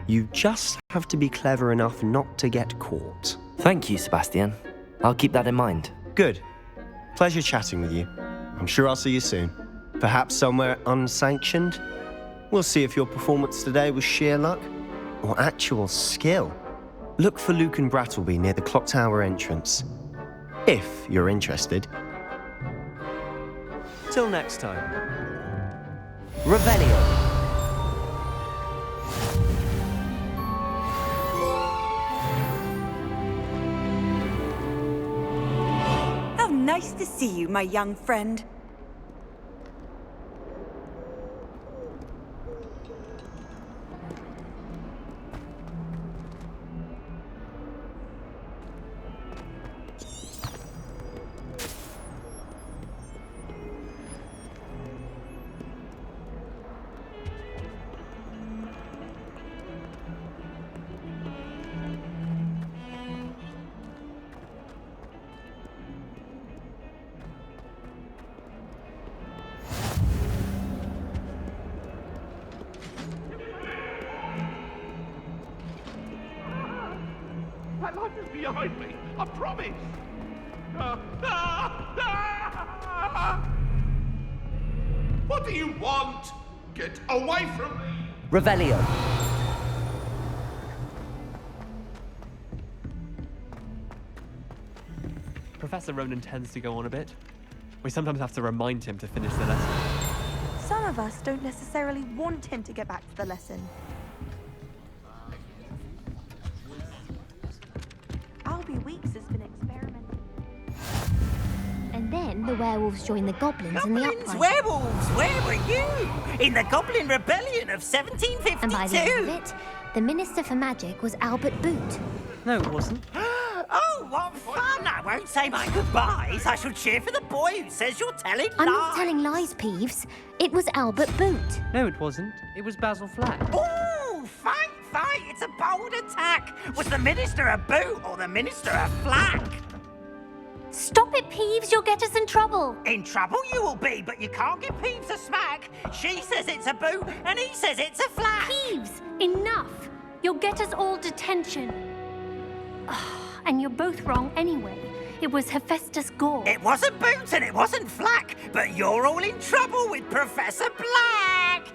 you just have to be clever enough not to get caught. Thank you, Sebastian. I'll keep that in mind. Good. Pleasure chatting with you. I'm sure I'll see you soon. Perhaps somewhere unsanctioned? We'll see if your performance today was sheer luck or actual skill. Look for Luke and Brattleby near the clock tower entrance, if you're interested. Till next time. Revelio. How nice to see you, my young friend. My life is behind me. I promise. What do you want? Get away from me! Revelio. Professor Ronan tends to go on a bit. We sometimes have to remind him to finish the lesson. Some of us don't necessarily want him to get back to the lesson. Albie Weeks has been experimenting. And then the werewolves joined the goblins in the Goblins, uprising. werewolves, where were you? In the Goblin Rebellion of 1752. And by the end of it, the Minister for Magic was Albert Boot. No, it wasn't. Oh, what fun! I won't say my goodbyes. I shall cheer for the boy who says you're telling lies. I'm not telling lies, Peeves. It was Albert Boot. No, it wasn't. It was Basil Flack. Ooh, fight! It's a bold attack. Was the Minister a boot or the Minister a flack? Stop it, Peeves. You'll get us in trouble. In trouble you will be, but you can't give Peeves a smack. She says it's a boot and he says it's a flack. Peeves, enough. You'll get us all detention. And you're both wrong anyway. It was Hephaestus Gore. It wasn't boot and it wasn't flack, but you're all in trouble with Professor Black.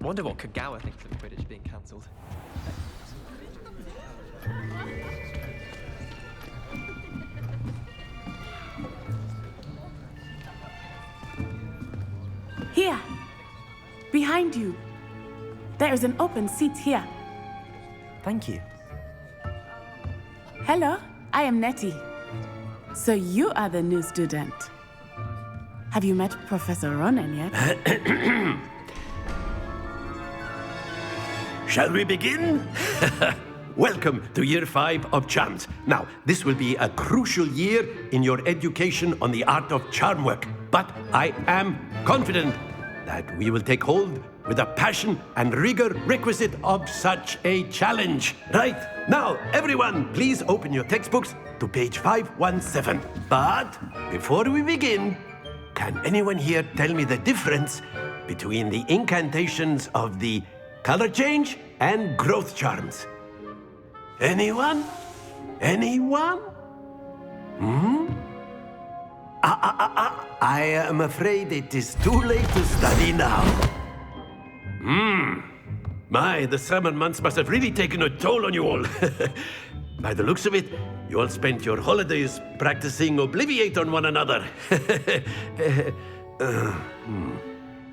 I wonder what Kagawa thinks of Quidditch being cancelled. Here, behind you. There is an open seat here. Thank you. Hello, I am Nettie. So you are the new student. Have you met Professor Ronan yet? Shall we begin? Welcome to Year 5 of Charms. Now, this will be a crucial year in your education on the art of charm work. But I am confident that we will take hold with the passion and rigor requisite of such a challenge. Right, now, everyone, please open your textbooks to page 517. But before we begin, can anyone here tell me the difference between the incantations of the color change and growth charms? Anyone? Anyone? I am afraid it is too late to study now. My, the summer months must have really taken a toll on you all. By the looks of it, you all spent your holidays practicing Obliviate on one another.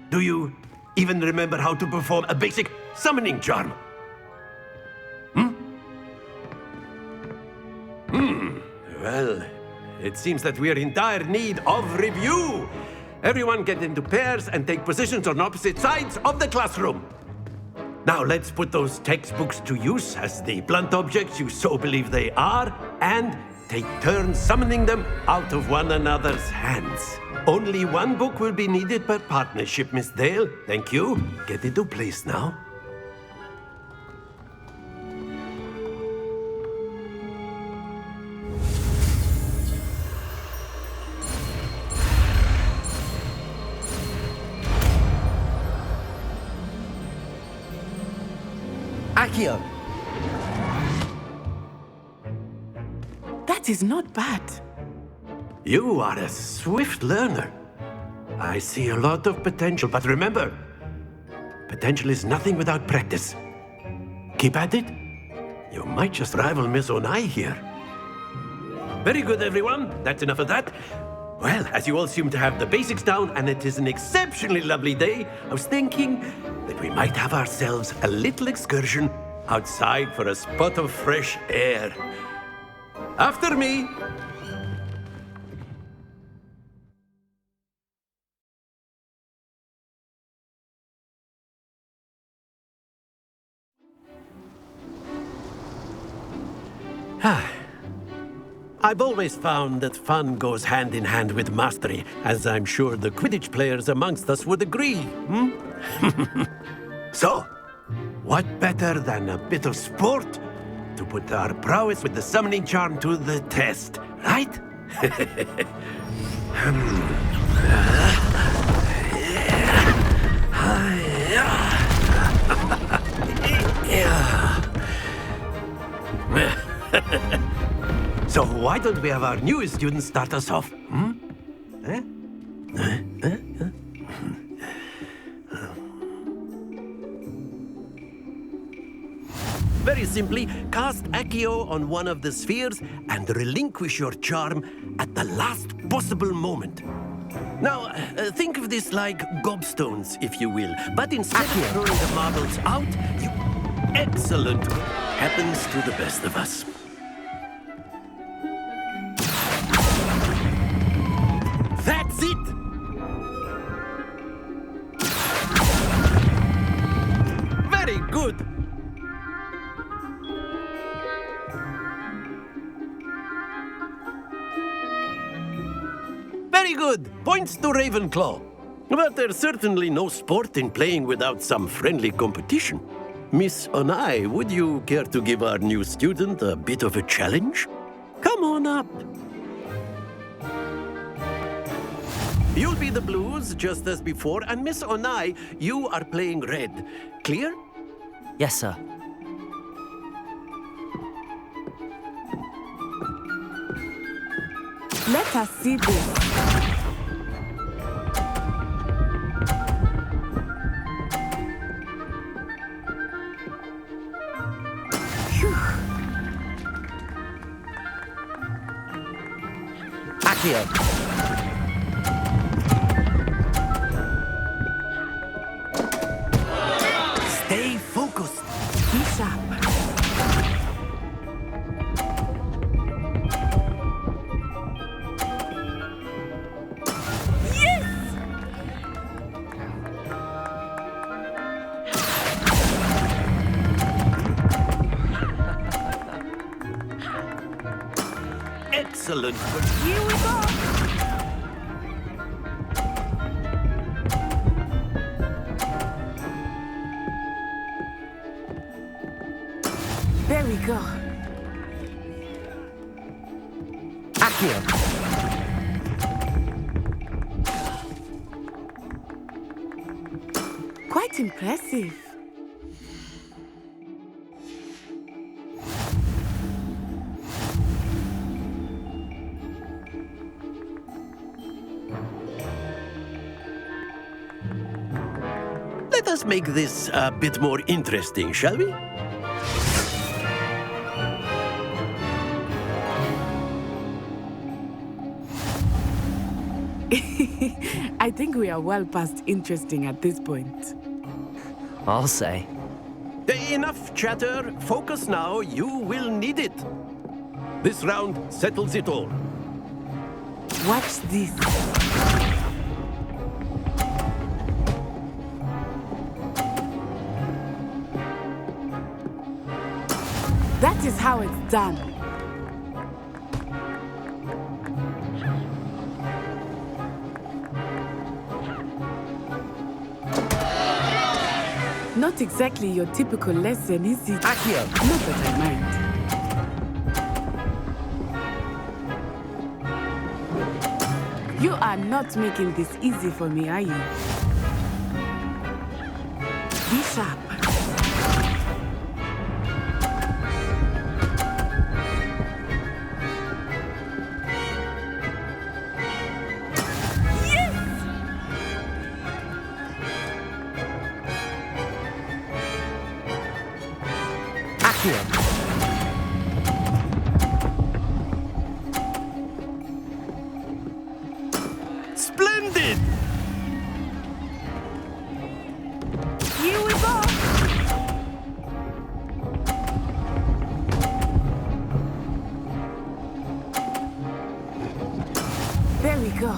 Do you even remember how to perform a basic summoning charm? Well, it seems that we are in dire need of review. Everyone get into pairs and take positions on opposite sides of the classroom. Now let's put those textbooks to use as the blunt objects you so believe they are, and take turns summoning them out of one another's hands. Only one book will be needed per partnership, Miss Dale. Thank you. Get into place now. Accio. That is not bad. You are a swift learner. I see a lot of potential, but remember, potential is nothing without practice. Keep at it. You might just rival Miss Onai here. Very good, everyone. That's enough of that. Well, as you all seem to have the basics down, and it is an exceptionally lovely day, I was thinking that we might have ourselves a little excursion outside for a spot of fresh air. After me. I've always found that fun goes hand in hand with mastery, as I'm sure the Quidditch players amongst us would agree. So, what better than a bit of sport to put our prowess with the summoning charm to the test, right? So why don't we have our newest student start us off? Very simply, cast Accio on one of the spheres and relinquish your charm at the last possible moment. Now, think of this like gobstones, if you will. But instead of throwing the marbles out, you... Excellent. Happens to the best of us. That's it! Very good! Very good! Points to Ravenclaw. But there's certainly no sport in playing without some friendly competition. Miss Onai, would you care to give our new student a bit of a challenge? Come on up. You'll be the blues, just as before, and Miss Onai, you are playing red. Clear? Yes, sir. Let us see this. Accio. Stay focused. Be sharp. Excellent. Here we go. There we go. Accio. Quite impressive. Let us make this a bit more interesting, shall we? I think we are well past interesting at this point. I'll say. Enough chatter. Focus now. You will need it. This round settles it all. Watch this. That is how it's done. Not exactly your typical lesson, is it? Accio. Not that I mind. You are not making this easy for me, are you? Be sharp. Here. Splendid! Here we go! There we go.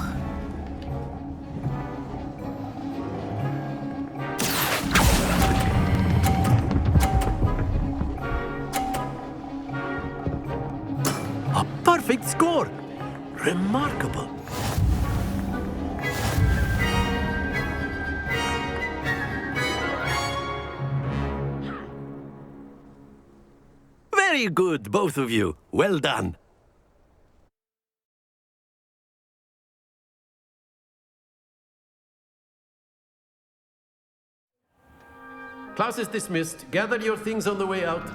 A perfect score! Remarkable. Very good, both of you. Well done. Class is dismissed. Gather your things on the way out.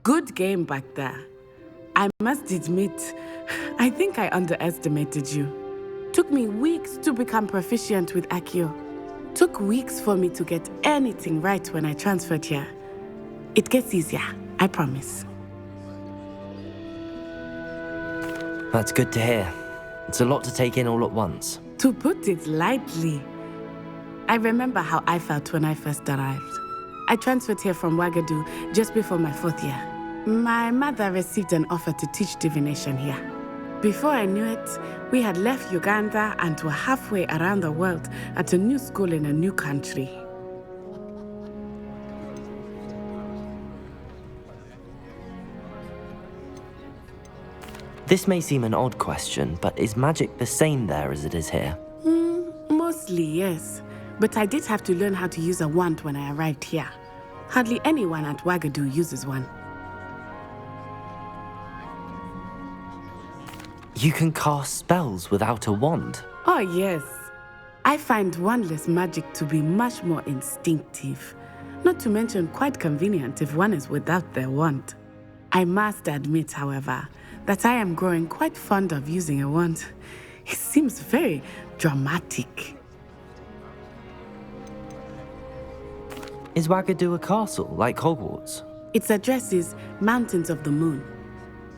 Good game back there. I must admit, I think I underestimated you. Took me weeks to become proficient with Accio. Took weeks for me to get anything right when I transferred here. It gets easier, I promise. That's good to hear. It's a lot to take in all at once. To put it lightly, I remember how I felt when I first arrived. I transferred here from Ouagadougou just before my 4th year. My mother received an offer to teach divination here. Before I knew it, we had left Uganda and were halfway around the world at a new school in a new country. This may seem an odd question, but is magic the same there as it is here? Mostly, yes. But I did have to learn how to use a wand when I arrived here. Hardly anyone at Ouagadougou uses one. You can cast spells without a wand? Oh, yes. I find wandless magic to be much more instinctive. Not to mention quite convenient if one is without their wand. I must admit, however, that I am growing quite fond of using a wand. It seems very dramatic. Is Ouagadougou a castle, like Hogwarts? Its address is Mountains of the Moon.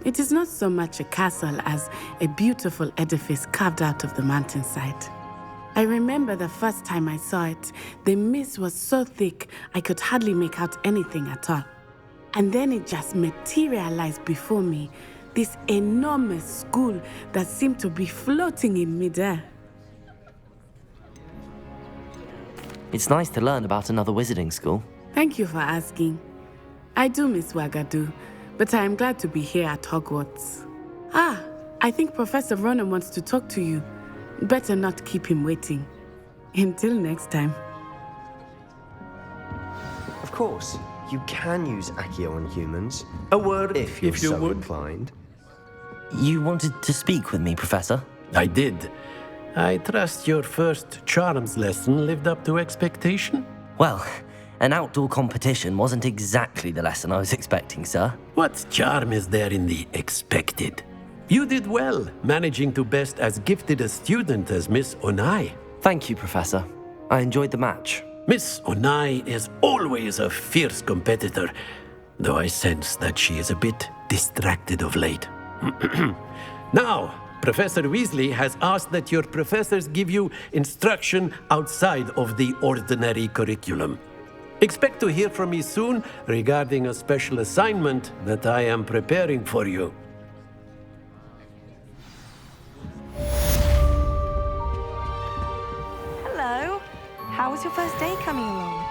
It is not so much a castle as a beautiful edifice carved out of the mountainside. I remember the first time I saw it, the mist was so thick I could hardly make out anything at all. And then it just materialized before me, this enormous school that seemed to be floating in midair. It's nice to learn about another wizarding school. Thank you for asking. I do miss Ouagadougou, but I am glad to be here at Hogwarts. I think Professor Ronan wants to talk to you. Better not keep him waiting. Until next time. Of course, you can use Accio on humans. A word if you're so inclined. You wanted to speak with me, Professor? I did. I trust your first charms lesson lived up to expectation? Well, an outdoor competition wasn't exactly the lesson I was expecting, sir. What charm is there in the expected? You did well, managing to best as gifted a student as Miss Onai. Thank you, Professor. I enjoyed the match. Miss Onai is always a fierce competitor, though I sense that she is a bit distracted of late. Now, Professor Weasley has asked that your professors give you instruction outside of the ordinary curriculum. Expect to hear from me soon regarding a special assignment that I am preparing for you. Hello. How was your first day coming along?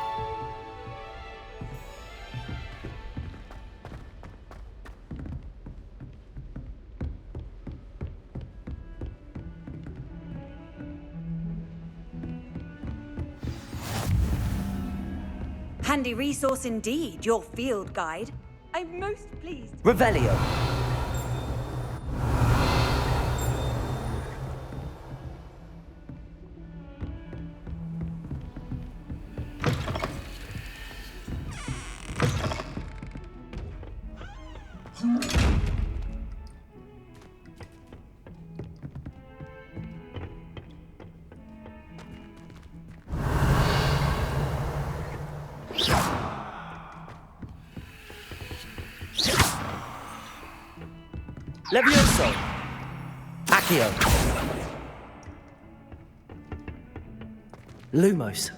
Handy resource indeed, your field guide. I'm most pleased. Revelio. Levioso! Accio! Lumos!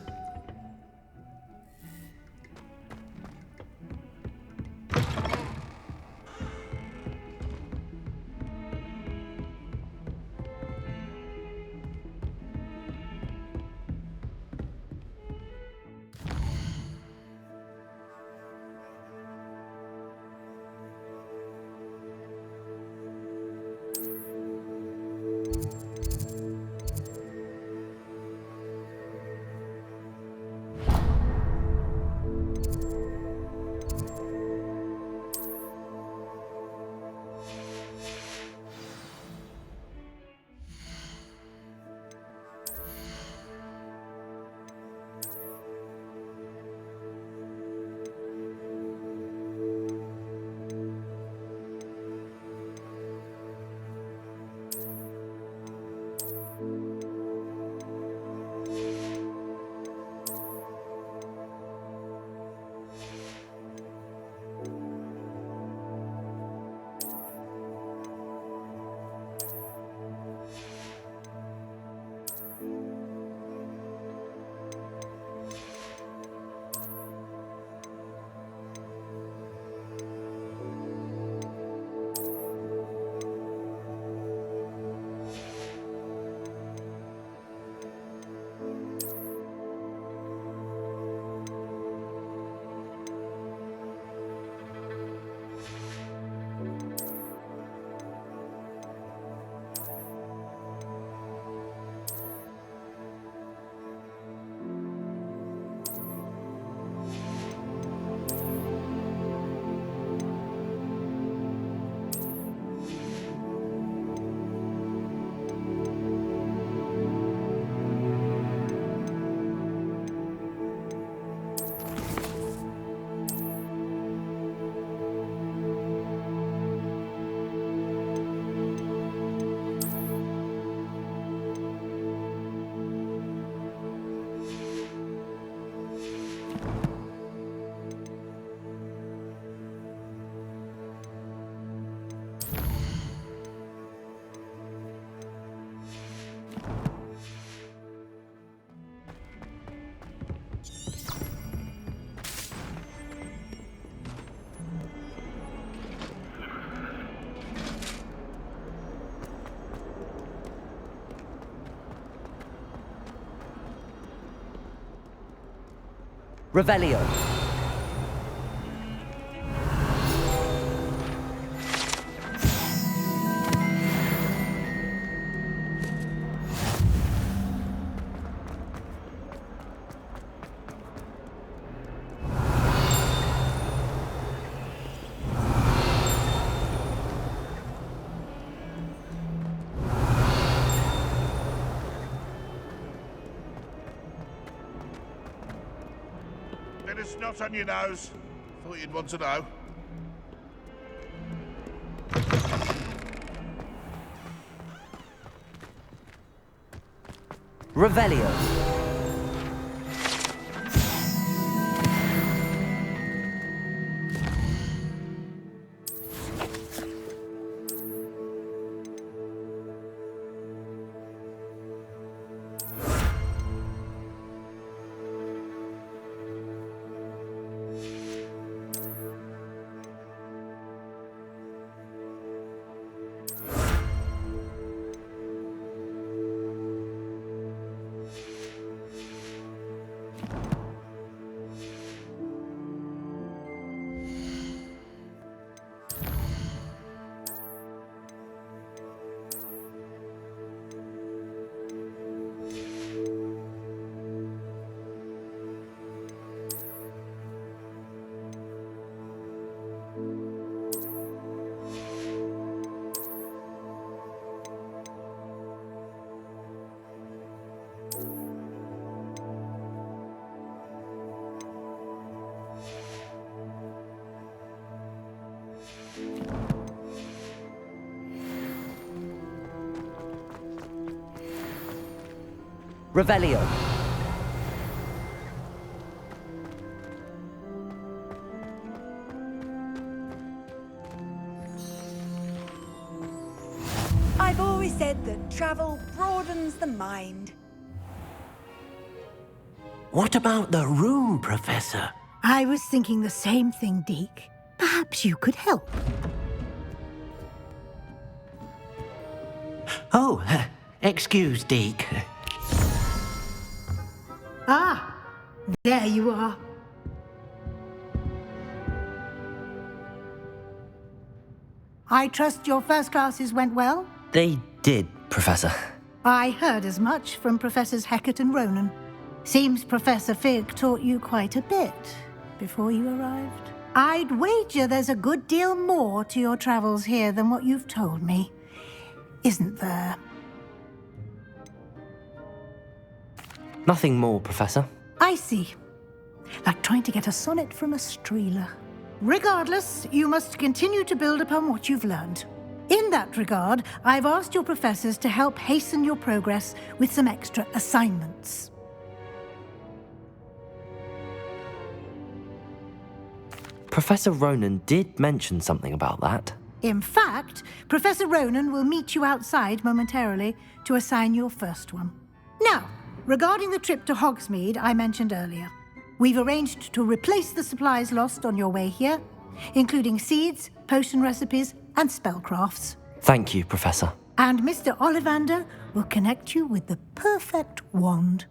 Revelio. It's not on your nose. Thought you'd want to know. Revelio. Revelio. always said that travel broadens the mind. What about the room, Professor? I was thinking the same thing, Deke. Perhaps you could help. Oh, excuse, Deke. Ah, there you are. I trust your first classes went well? They did, Professor. I heard as much from Professors Hecat and Ronan. Seems Professor Fig taught you quite a bit before you arrived. I'd wager there's a good deal more to your travels here than what you've told me. Isn't there? Nothing more, Professor. I see. Like trying to get a sonnet from a streeler. Regardless, you must continue to build upon what you've learned. In that regard, I've asked your professors to help hasten your progress with some extra assignments. Professor Ronan did mention something about that. In fact, Professor Ronan will meet you outside momentarily to assign your first one. Now, regarding the trip to Hogsmeade I mentioned earlier, we've arranged to replace the supplies lost on your way here, including seeds, potion recipes, and spellcrafts. Thank you, Professor. And Mr. Ollivander will connect you with the perfect wand.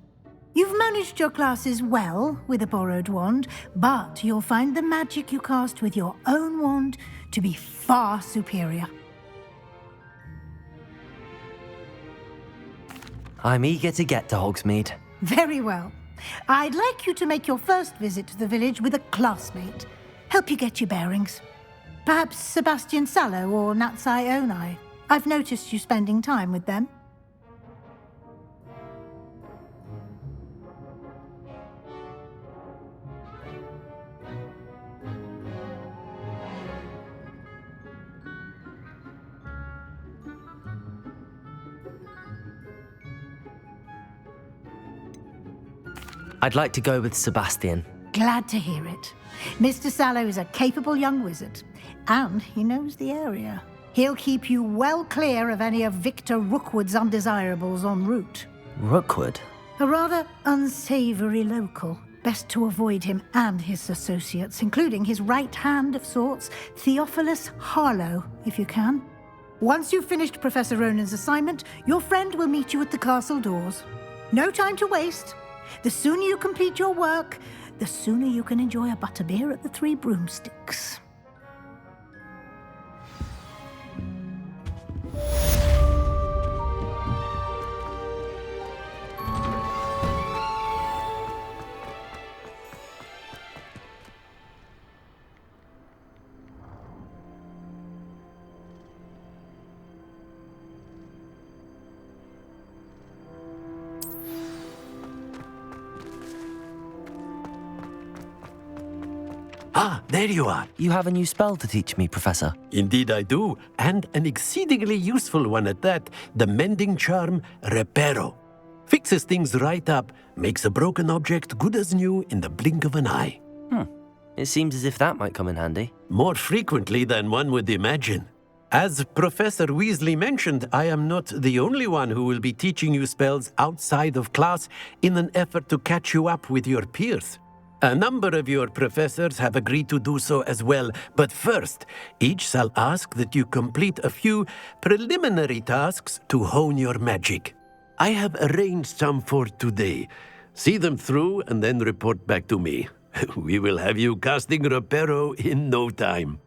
You've managed your classes well with a borrowed wand, but you'll find the magic you cast with your own wand to be far superior. I'm eager to get to Hogsmeade. Very well. I'd like you to make your first visit to the village with a classmate. Help you get your bearings. Perhaps Sebastian Sallow or Natsai Onai. I've noticed you spending time with them. I'd like to go with Sebastian. Glad to hear it. Mr. Sallow is a capable young wizard, and he knows the area. He'll keep you well clear of any of Victor Rookwood's undesirables en route. Rookwood? A rather unsavory local. Best to avoid him and his associates, including his right hand of sorts, Theophilus Harlow, if you can. Once you've finished Professor Ronan's assignment, your friend will meet you at the castle doors. No time to waste. The sooner you complete your work, the sooner you can enjoy a butterbeer at the Three Broomsticks. Ah, there you are. You have a new spell to teach me, Professor. Indeed I do, and an exceedingly useful one at that, the mending charm Reparo. Fixes things right up, makes a broken object good as new in the blink of an eye. It seems as if that might come in handy. More frequently than one would imagine. As Professor Weasley mentioned, I am not the only one who will be teaching you spells outside of class in an effort to catch you up with your peers. A number of your professors have agreed to do so as well, but first, each shall ask that you complete a few preliminary tasks to hone your magic. I have arranged some for today. See them through and then report back to me. We will have you casting Reparo in no time.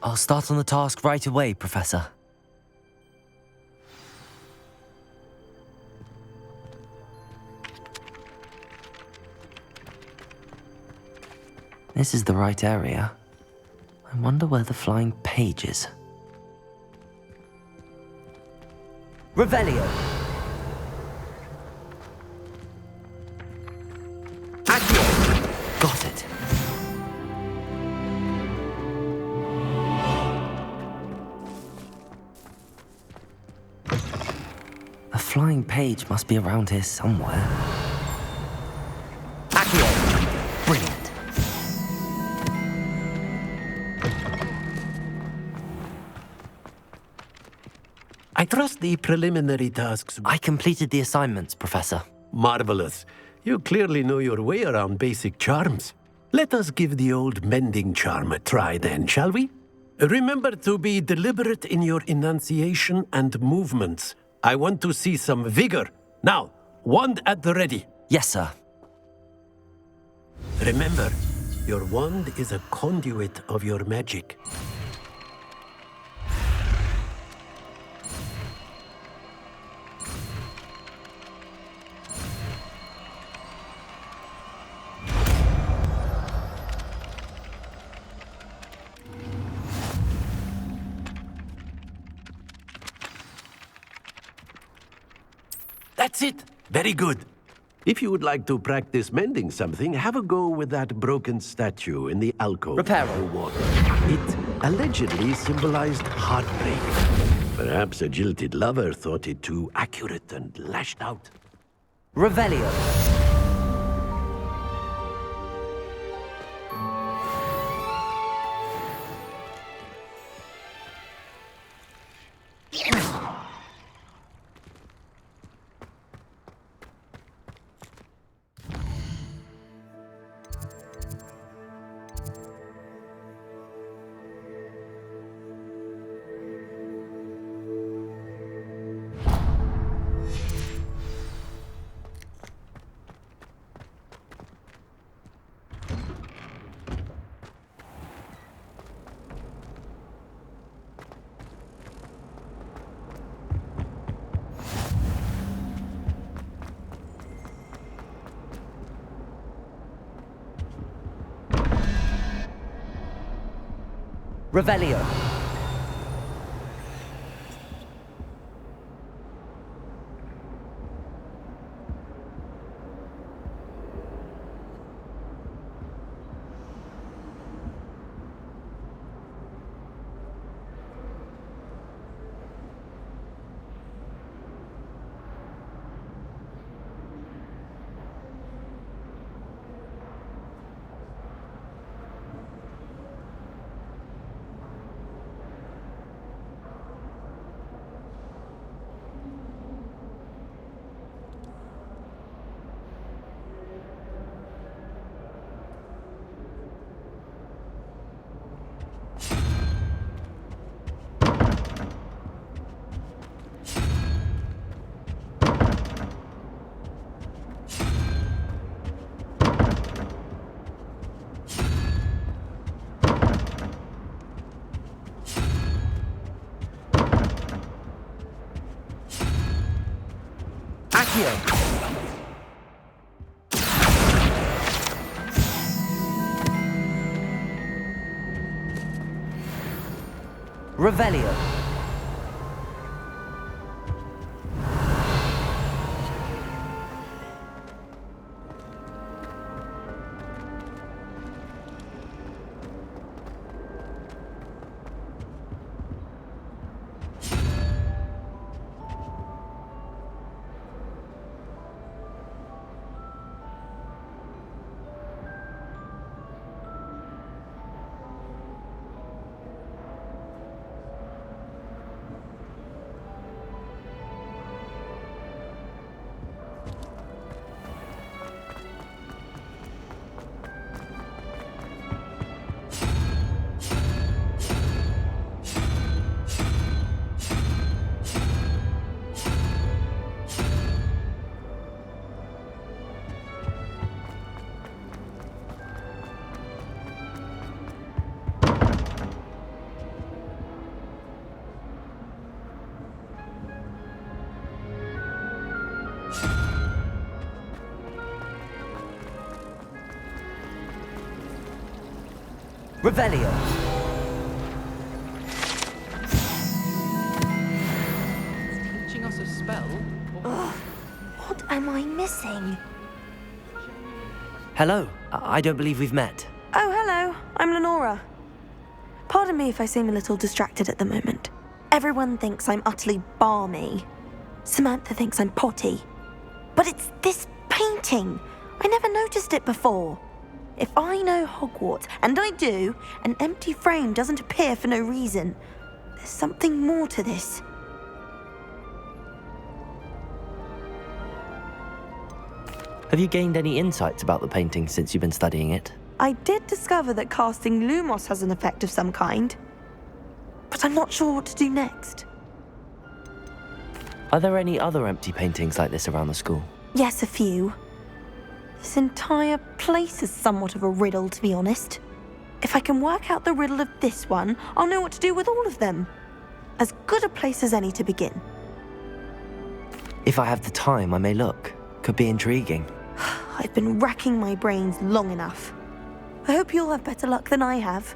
I'll start on the task right away, Professor. This is the right area. I wonder where the flying page is. Revelio! Accio! Got it. The flying page must be around here somewhere. Accio! Brilliant. trust the preliminary tasks. I completed the assignments, Professor. Marvelous. You clearly know your way around basic charms. Let us give the old mending charm a try then, shall we? Remember to be deliberate in your enunciation and movements. I want to see some vigor. Now, wand at the ready. Yes, sir. Remember, your wand is a conduit of your magic. That's it. Very good. If you would like to practice mending something, have a go with that broken statue in the alcove. Reparo. by the water. It allegedly symbolized heartbreak. Perhaps a jilted lover thought it too accurate and lashed out. Revelio. Revelio. Revelio. Revelio. Teaching us a spell? Ugh, what am I missing? Hello. I don't believe we've met. Oh, hello. I'm Lenora. Pardon me if I seem a little distracted at the moment. Everyone thinks I'm utterly balmy. Samantha thinks I'm potty. But it's this painting. I never noticed it before. If I know Hogwarts, and I do, an empty frame doesn't appear for no reason. There's something more to this. Have you gained any insights about the painting since you've been studying it? I did discover that casting Lumos has an effect of some kind, but I'm not sure what to do next. Are there any other empty paintings like this around the school? Yes, a few. This entire place is somewhat of a riddle, to be honest. If I can work out the riddle of this one, I'll know what to do with all of them. As good a place as any to begin. If I have the time, I may look. Could be intriguing. I've been racking my brains long enough. I hope you'll have better luck than I have.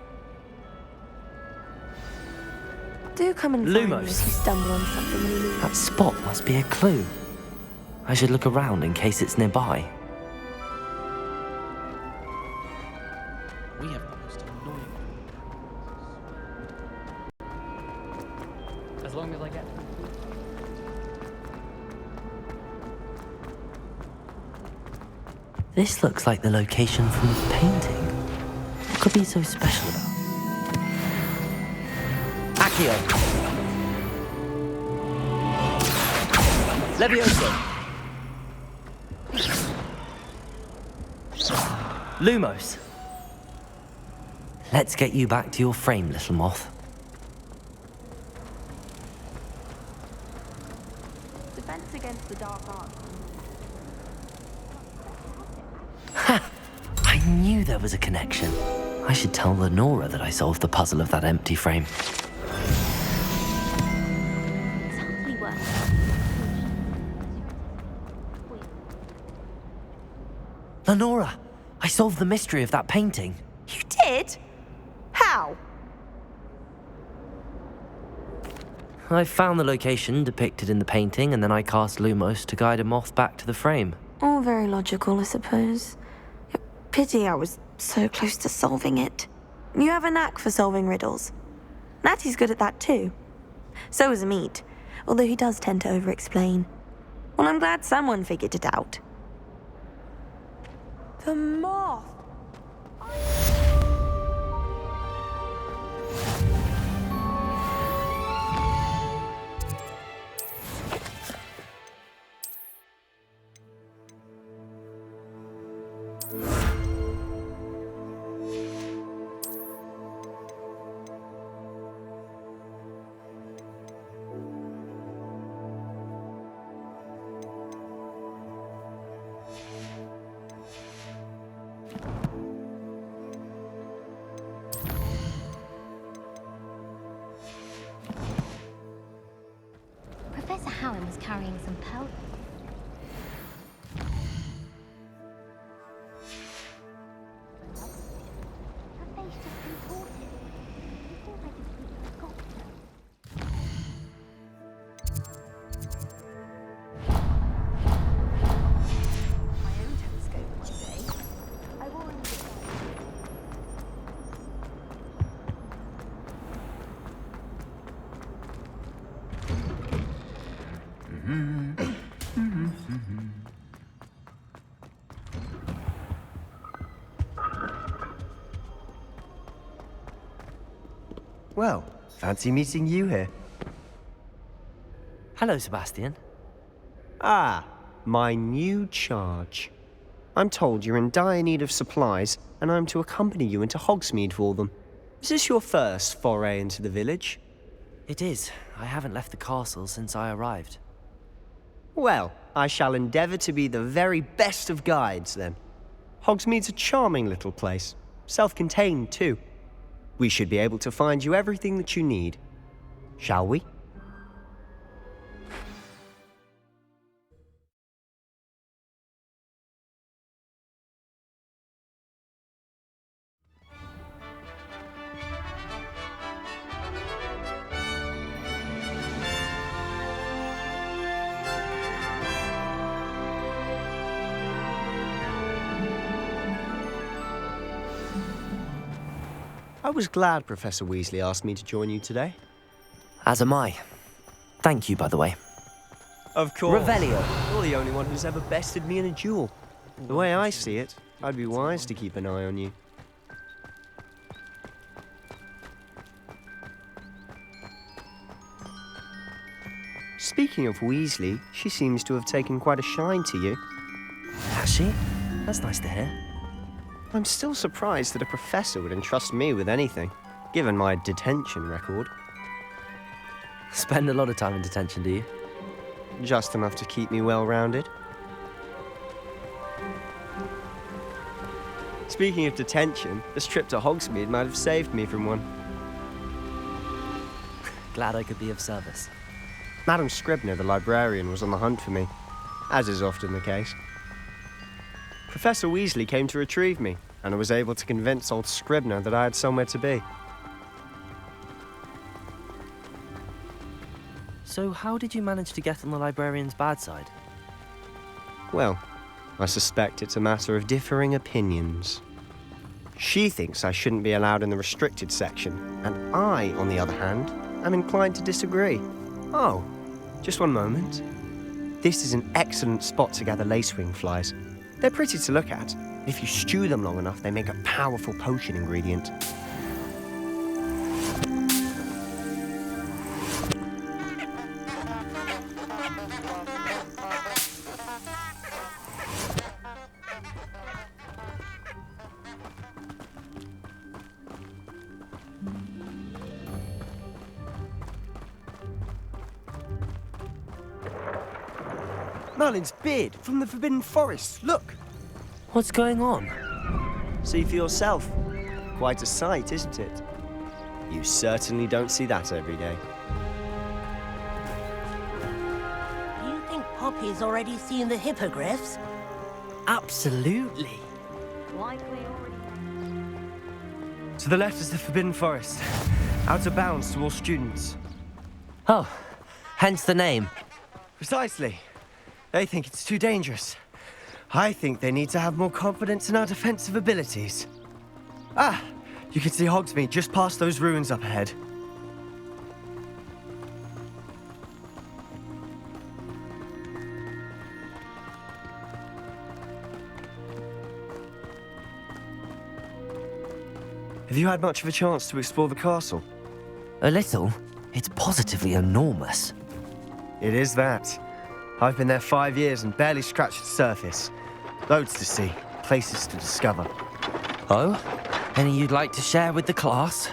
Do come and find me Lumos. if you stumble on something you need. That spot must be a clue. I should look around in case it's nearby. We have the most annoying. As long as I get. This looks like the location from the painting. What could be so special about it? Accio! Levioso! Lumos! Let's get you back to your frame, little moth. Defense against the dark arts. Ha! I knew there was a connection. I should tell Lenora that I solved the puzzle of that empty frame. Lenora! I solved the mystery of that painting. You did? How? I found the location depicted in the painting, and then I cast Lumos to guide a moth back to the frame. All very logical, I suppose. Pity I was so close to solving it. You have a knack for solving riddles. Natty's good at that too. So is Amit, although he does tend to over-explain. Well, I'm glad someone figured it out. The moth! Professor Howard was carrying some powder. Her face just contorted. It seems like it's been forgotten. My own telescope one day. I've already Well, fancy meeting you here. Hello, Sebastian. Ah, my new charge. I'm told you're in dire need of supplies, and I'm to accompany you into Hogsmeade for them. Is this your first foray into the village? It is. I haven't left the castle since I arrived. Well, I shall endeavour to be the very best of guides, then. Hogsmeade's a charming little place. Self-contained, too. We should be able to find you everything that you need. Shall we? I was glad Professor Weasley asked me to join you today. As am I. Thank you, by the way. Of course. Revelio. You're the only one who's ever bested me in a duel. The way I see it, I'd be wise to keep an eye on you. Speaking of Weasley, she seems to have taken quite a shine to you. Has she? That's nice to hear. I'm still surprised that a professor would entrust me with anything, given my detention record. Spend a lot of time in detention, do you? Just enough to keep me well-rounded. Speaking of detention, this trip to Hogsmeade might have saved me from one. Glad I could be of service. Madam Scribner, the librarian, was on the hunt for me, as is often the case. Professor Weasley came to retrieve me, and I was able to convince old Scribner that I had somewhere to be. So how did you manage to get on the librarian's bad side? Well, I suspect it's a matter of differing opinions. She thinks I shouldn't be allowed in the restricted section, and I, on the other hand, am inclined to disagree. Oh, just one moment. This is an excellent spot to gather lacewing flies. They're pretty to look at. If you stew them long enough, they make a powerful potion ingredient. Merlin's beard from the Forbidden Forest. Look! What's going on? See for yourself. Quite a sight, isn't it? You certainly don't see that every day. Do you think Poppy's already seen the hippogriffs? Absolutely. Likely already. To the left is the Forbidden Forest. Out of bounds to all students. Oh, hence the name. Precisely. They think it's too dangerous. I think they need to have more confidence in our defensive abilities. Ah, you can see Hogsmeade just past those ruins up ahead. Have you had much of a chance to explore the castle? A little. It's positively enormous. It is that. I've been there 5 years and barely scratched the surface. Loads to see, places to discover. Oh? Any you'd like to share with the class?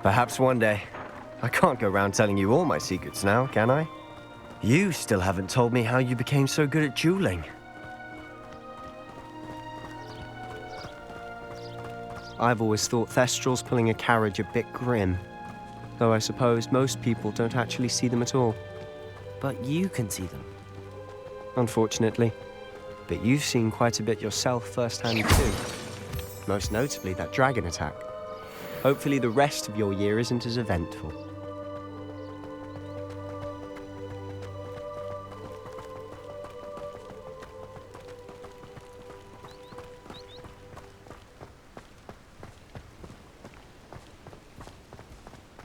Perhaps one day. I can't go around telling you all my secrets now, can I? You still haven't told me how you became so good at dueling. I've always thought Thestrals pulling a carriage a bit grim. Though I suppose most people don't actually see them at all. But you can see them. Unfortunately. But you've seen quite a bit yourself firsthand too. Most notably that dragon attack. Hopefully the rest of your year isn't as eventful.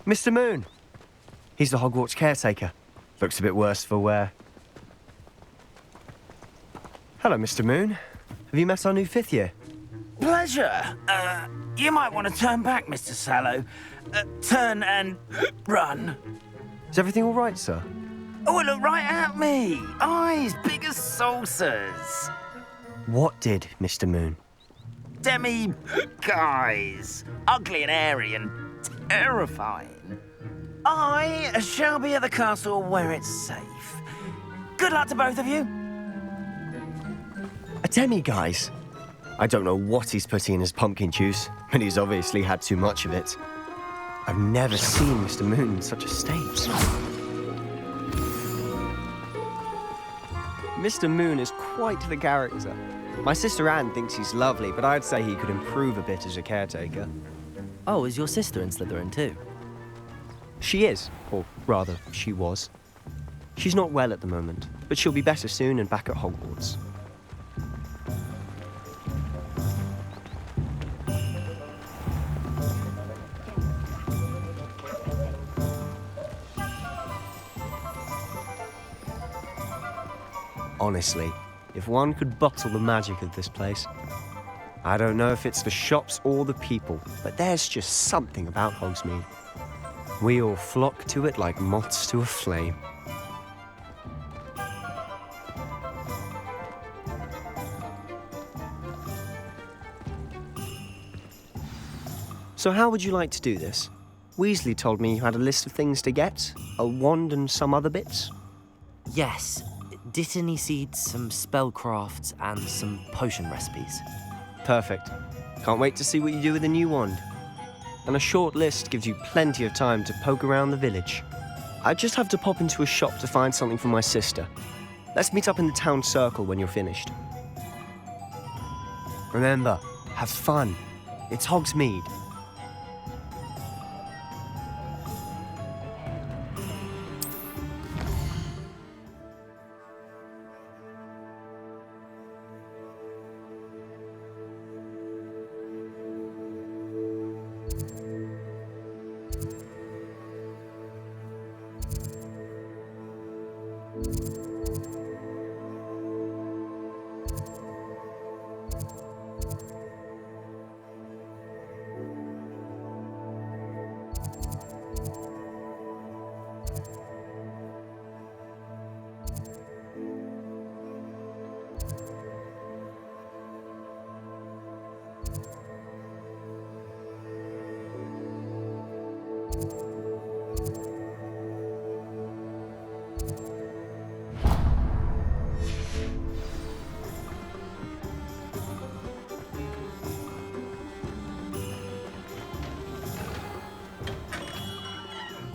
Mr. Moon! He's the Hogwarts caretaker. Looks a bit worse for wear. Hello, Mr. Moon. Have you met our new 5th year? Pleasure. You might want to turn back, Mr. Sallow. Turn and run. Is everything all right, sir? Oh, look right at me. Eyes big as saucers. What did, Mr. Moon? Guys. Ugly and airy and terrifying. I shall be at the castle where it's safe. Good luck to both of you. A demi-guise? I don't know what he's putting in his pumpkin juice, but he's obviously had too much of it. I've never seen Mr. Moon in such a state. Mr. Moon is quite the character. My sister Anne thinks he's lovely, but I'd say he could improve a bit as a caretaker. Oh, is your sister in Slytherin too? She is, or rather, she was. She's not well at the moment, but she'll be better soon and back at Hogwarts. Honestly, if one could bottle the magic of this place. I don't know if it's the shops or the people, but there's just something about Hogsmeade. We all flock to it like moths to a flame. So how would you like to do this? Weasley told me you had a list of things to get, a wand and some other bits. Yes, Dittany seeds, some spellcrafts, and some potion recipes. Perfect. Can't wait to see what you do with the new wand. And a short list gives you plenty of time to poke around the village. I just have to pop into a shop to find something for my sister. Let's meet up in the town circle when you're finished. Remember, have fun. It's Hogsmeade.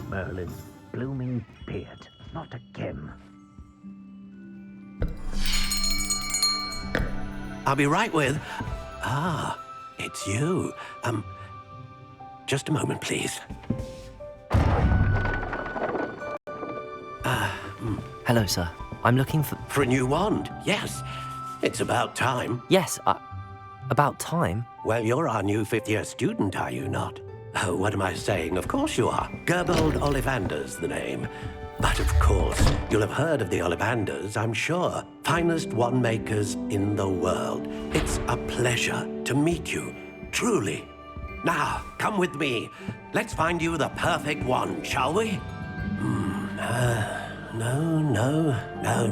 Merlin's blooming beard, not again. I'll be right with... it's you. Just a moment, please. Hello, sir. I'm looking for... For a new wand, yes. It's about time. Yes, about time? Well, you're our new fifth-year student, are you not? Oh, what am I saying? Of course you are. Gerbold Ollivander's the name. But of course, you'll have heard of the Ollivanders, I'm sure. Finest wand makers in the world. It's a pleasure to meet you, truly. Now, come with me. Let's find you the perfect wand, shall we? No,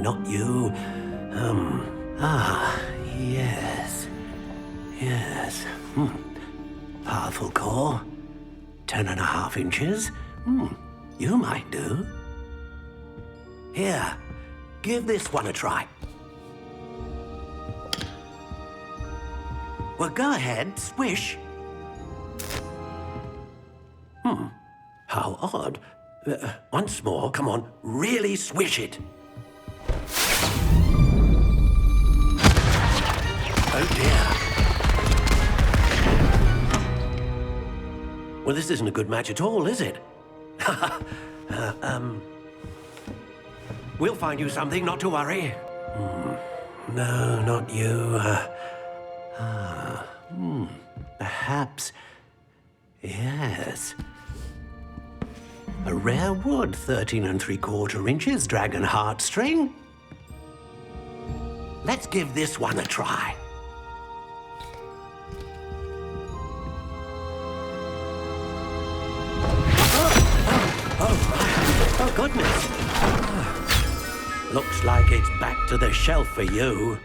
not you. Yes. Powerful core. 10.5 inches. You might do. Here, give this one a try. Well, go ahead, swish. How odd. Once more, come on, really swish it. Oh dear. Well, this isn't a good match at all, is it? We'll find you something, not to worry. No, not you. Perhaps... Yes. A rare wood, 13 3/4 inches, dragon heartstring. Let's give this one a try. Oh, goodness. Looks like it's back to the shelf for you.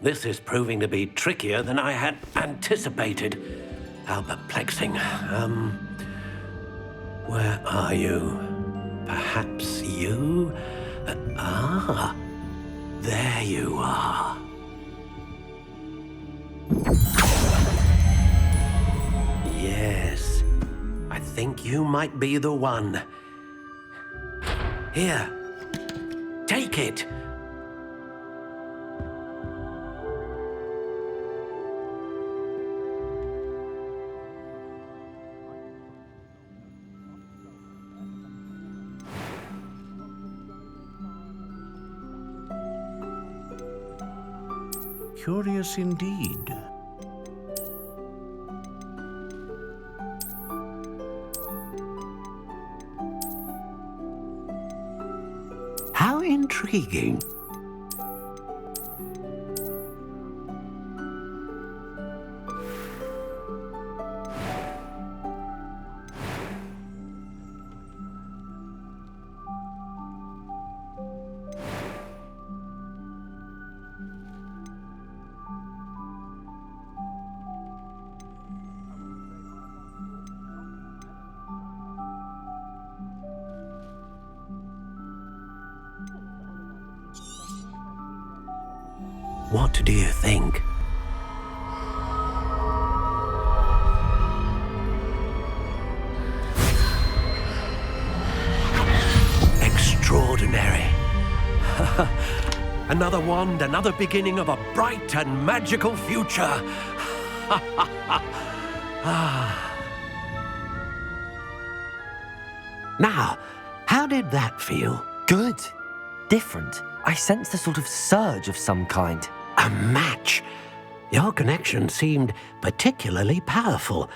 This is proving to be trickier than I had anticipated. How perplexing. Where are you? Perhaps you? There you are. Yes, I think you might be the one. Here, take it. Curious indeed. How intriguing. What do you think? Extraordinary. Another wand, another beginning of a bright and magical future. Now, how did that feel? Good. Different. I sensed a sort of surge of some kind. A match. Your connection seemed particularly powerful.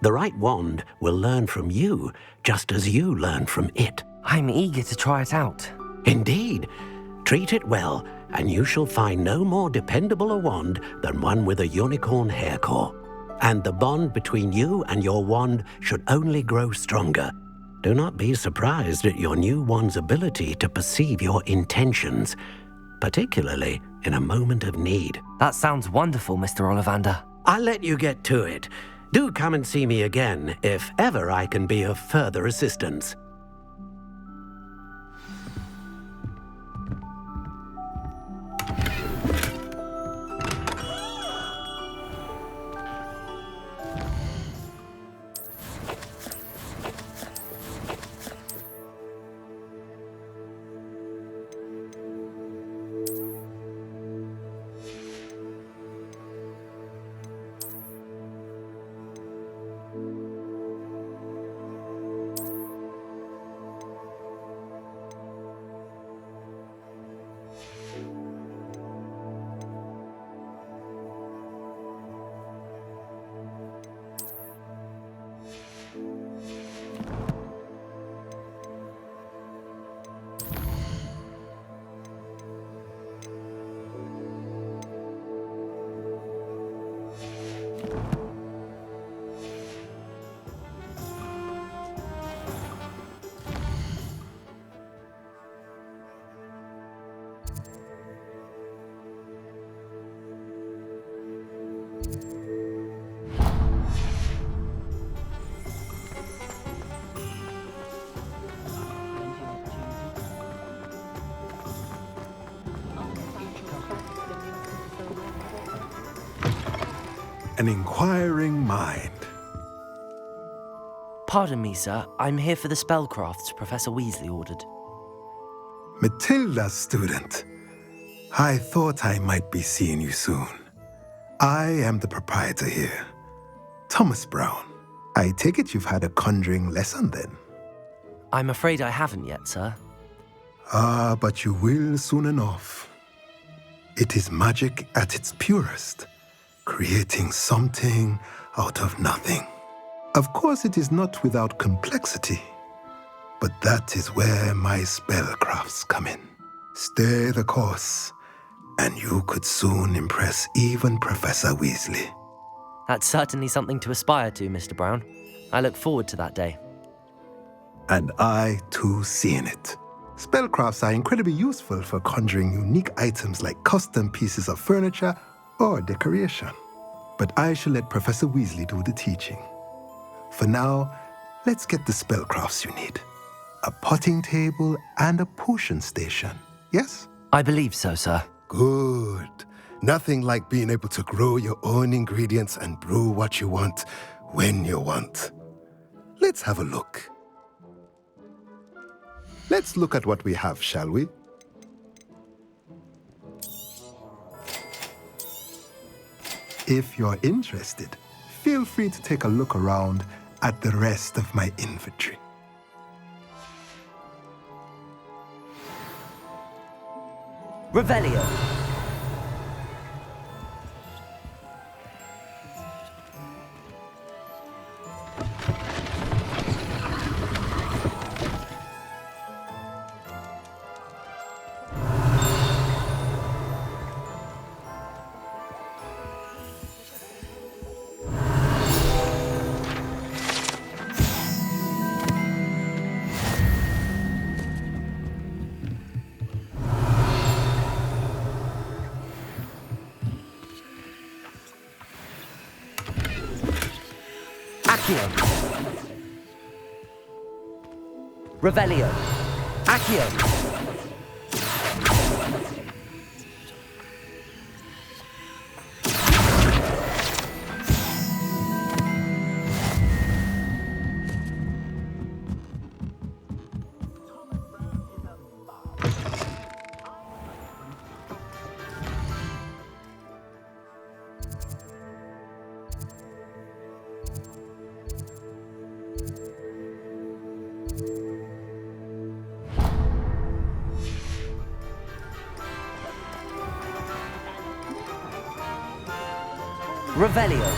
The right wand will learn from you, just as you learn from it. I'm eager to try it out. Indeed. Treat it well, and you shall find no more dependable a wand than one with a unicorn hair core. And the bond between you and your wand should only grow stronger. Do not be surprised at your new wand's ability to perceive your intentions, particularly in a moment of need. That sounds wonderful, Mr. Ollivander. I'll let you get to it. Do come and see me again if ever I can be of further assistance. An inquiring mind. Pardon me, sir. I'm here for the spellcrafts Professor Weasley ordered. Matilda's student. I thought I might be seeing you soon. I am the proprietor here, Thomas Brown. I take it you've had a conjuring lesson then? I'm afraid I haven't yet, sir. Ah, but you will soon enough. It is magic at its purest, creating something out of nothing. Of course, it is not without complexity, but that is where my spellcrafts come in. Stay the course, and you could soon impress even Professor Weasley. That's certainly something to aspire to, Mr. Brown. I look forward to that day. And I, too, seeing it. Spellcrafts are incredibly useful for conjuring unique items like custom pieces of furniture or decoration. But I shall let Professor Weasley do the teaching. For now, let's get the spellcrafts you need. A potting table and a potion station, yes? I believe so, sir. Good. Nothing like being able to grow your own ingredients and brew what you want when you want. Let's have a look. Let's look at what we have, shall we? If you're interested, feel free to take a look around at the rest of my inventory. Revelio. Revelio. Accio. Revelio.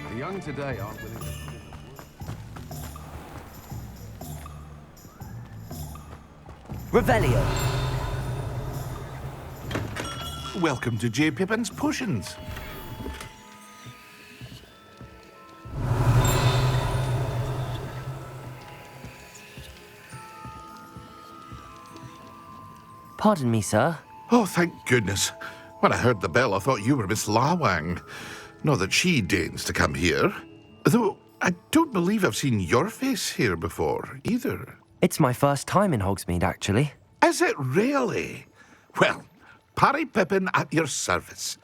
The young today aren't willing to... Revelio. Welcome to J. Pippin's Potions. Pardon me, sir. Oh, thank goodness. When I heard the bell, I thought you were Miss Lawang. Not that she deigns to come here. Though I don't believe I've seen your face here before, either. It's my first time in Hogsmeade, actually. Is it really? Well, Parry Pippin at your service.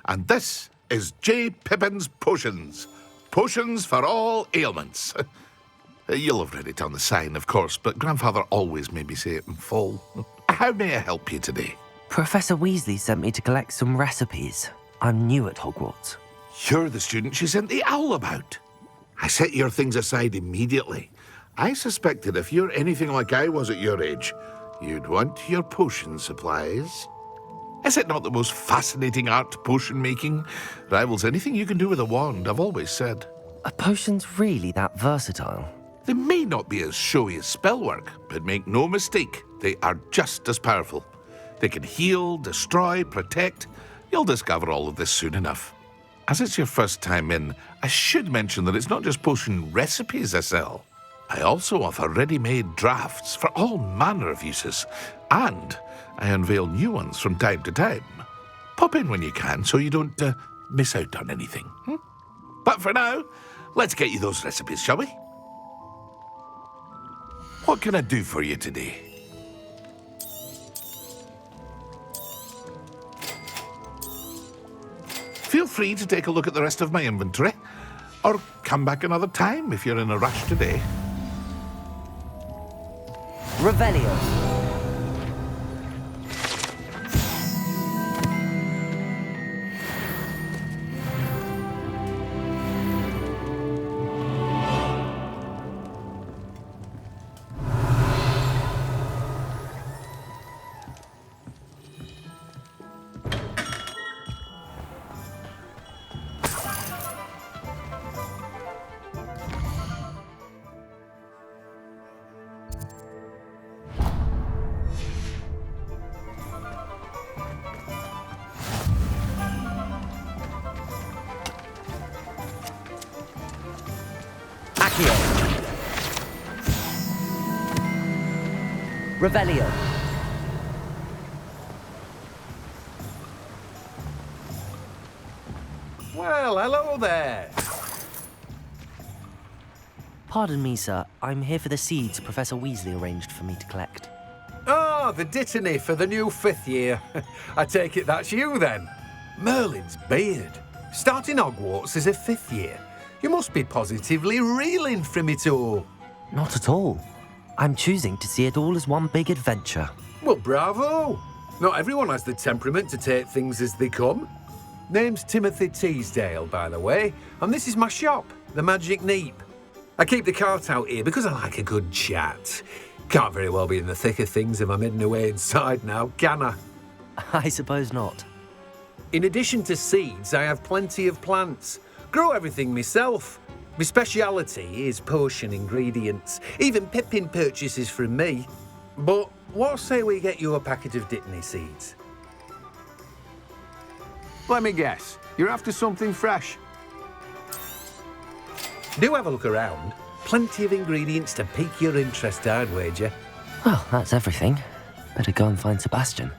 And this is J. Pippin's Potions. Potions for all ailments. You'll have read it on the sign, of course, but Grandfather always made me say it in full. How may I help you today? Professor Weasley sent me to collect some recipes. I'm new at Hogwarts. You're the student she sent the owl about. I set your things aside immediately. I suspected if you're anything like I was at your age, you'd want your potion supplies. Is it not the most fascinating art, potion making? Rivals anything you can do with a wand, I've always said. Are potions really that versatile? They may not be as showy as spellwork, but make no mistake, they are just as powerful. They can heal, destroy, protect. You'll discover all of this soon enough. As it's your first time in, I should mention that it's not just potion recipes I sell. I also offer ready-made drafts for all manner of uses, and I unveil new ones from time to time. Pop in when you can so you don't miss out on anything. But for now, let's get you those recipes, shall we? What can I do for you today? Feel free to take a look at the rest of my inventory, or come back another time if you're in a rush today. Revelio. Revelio. Well, hello there. Pardon me, sir. I'm here for the seeds Professor Weasley arranged for me to collect. Ah, the dittany for the new 5th year. I take it that's you, then. Merlin's beard. Starting Hogwarts as a 5th year. You must be positively reeling from it all. Not at all. I'm choosing to see it all as one big adventure. Well, bravo. Not everyone has the temperament to take things as they come. Name's Timothy Teasdale, by the way, and this is my shop, the Magic Neep. I keep the cart out here because I like a good chat. Can't very well be in the thick of things if I'm hidden away inside now, can I? I suppose not. In addition to seeds, I have plenty of plants. Grow everything myself. My speciality is potion ingredients. Even Pippin purchases from me. But what say we get you a packet of dittany seeds? Let me guess. You're after something fresh. Do have a look around. Plenty of ingredients to pique your interest, I'd wager. Well, that's everything. Better go and find Sebastian.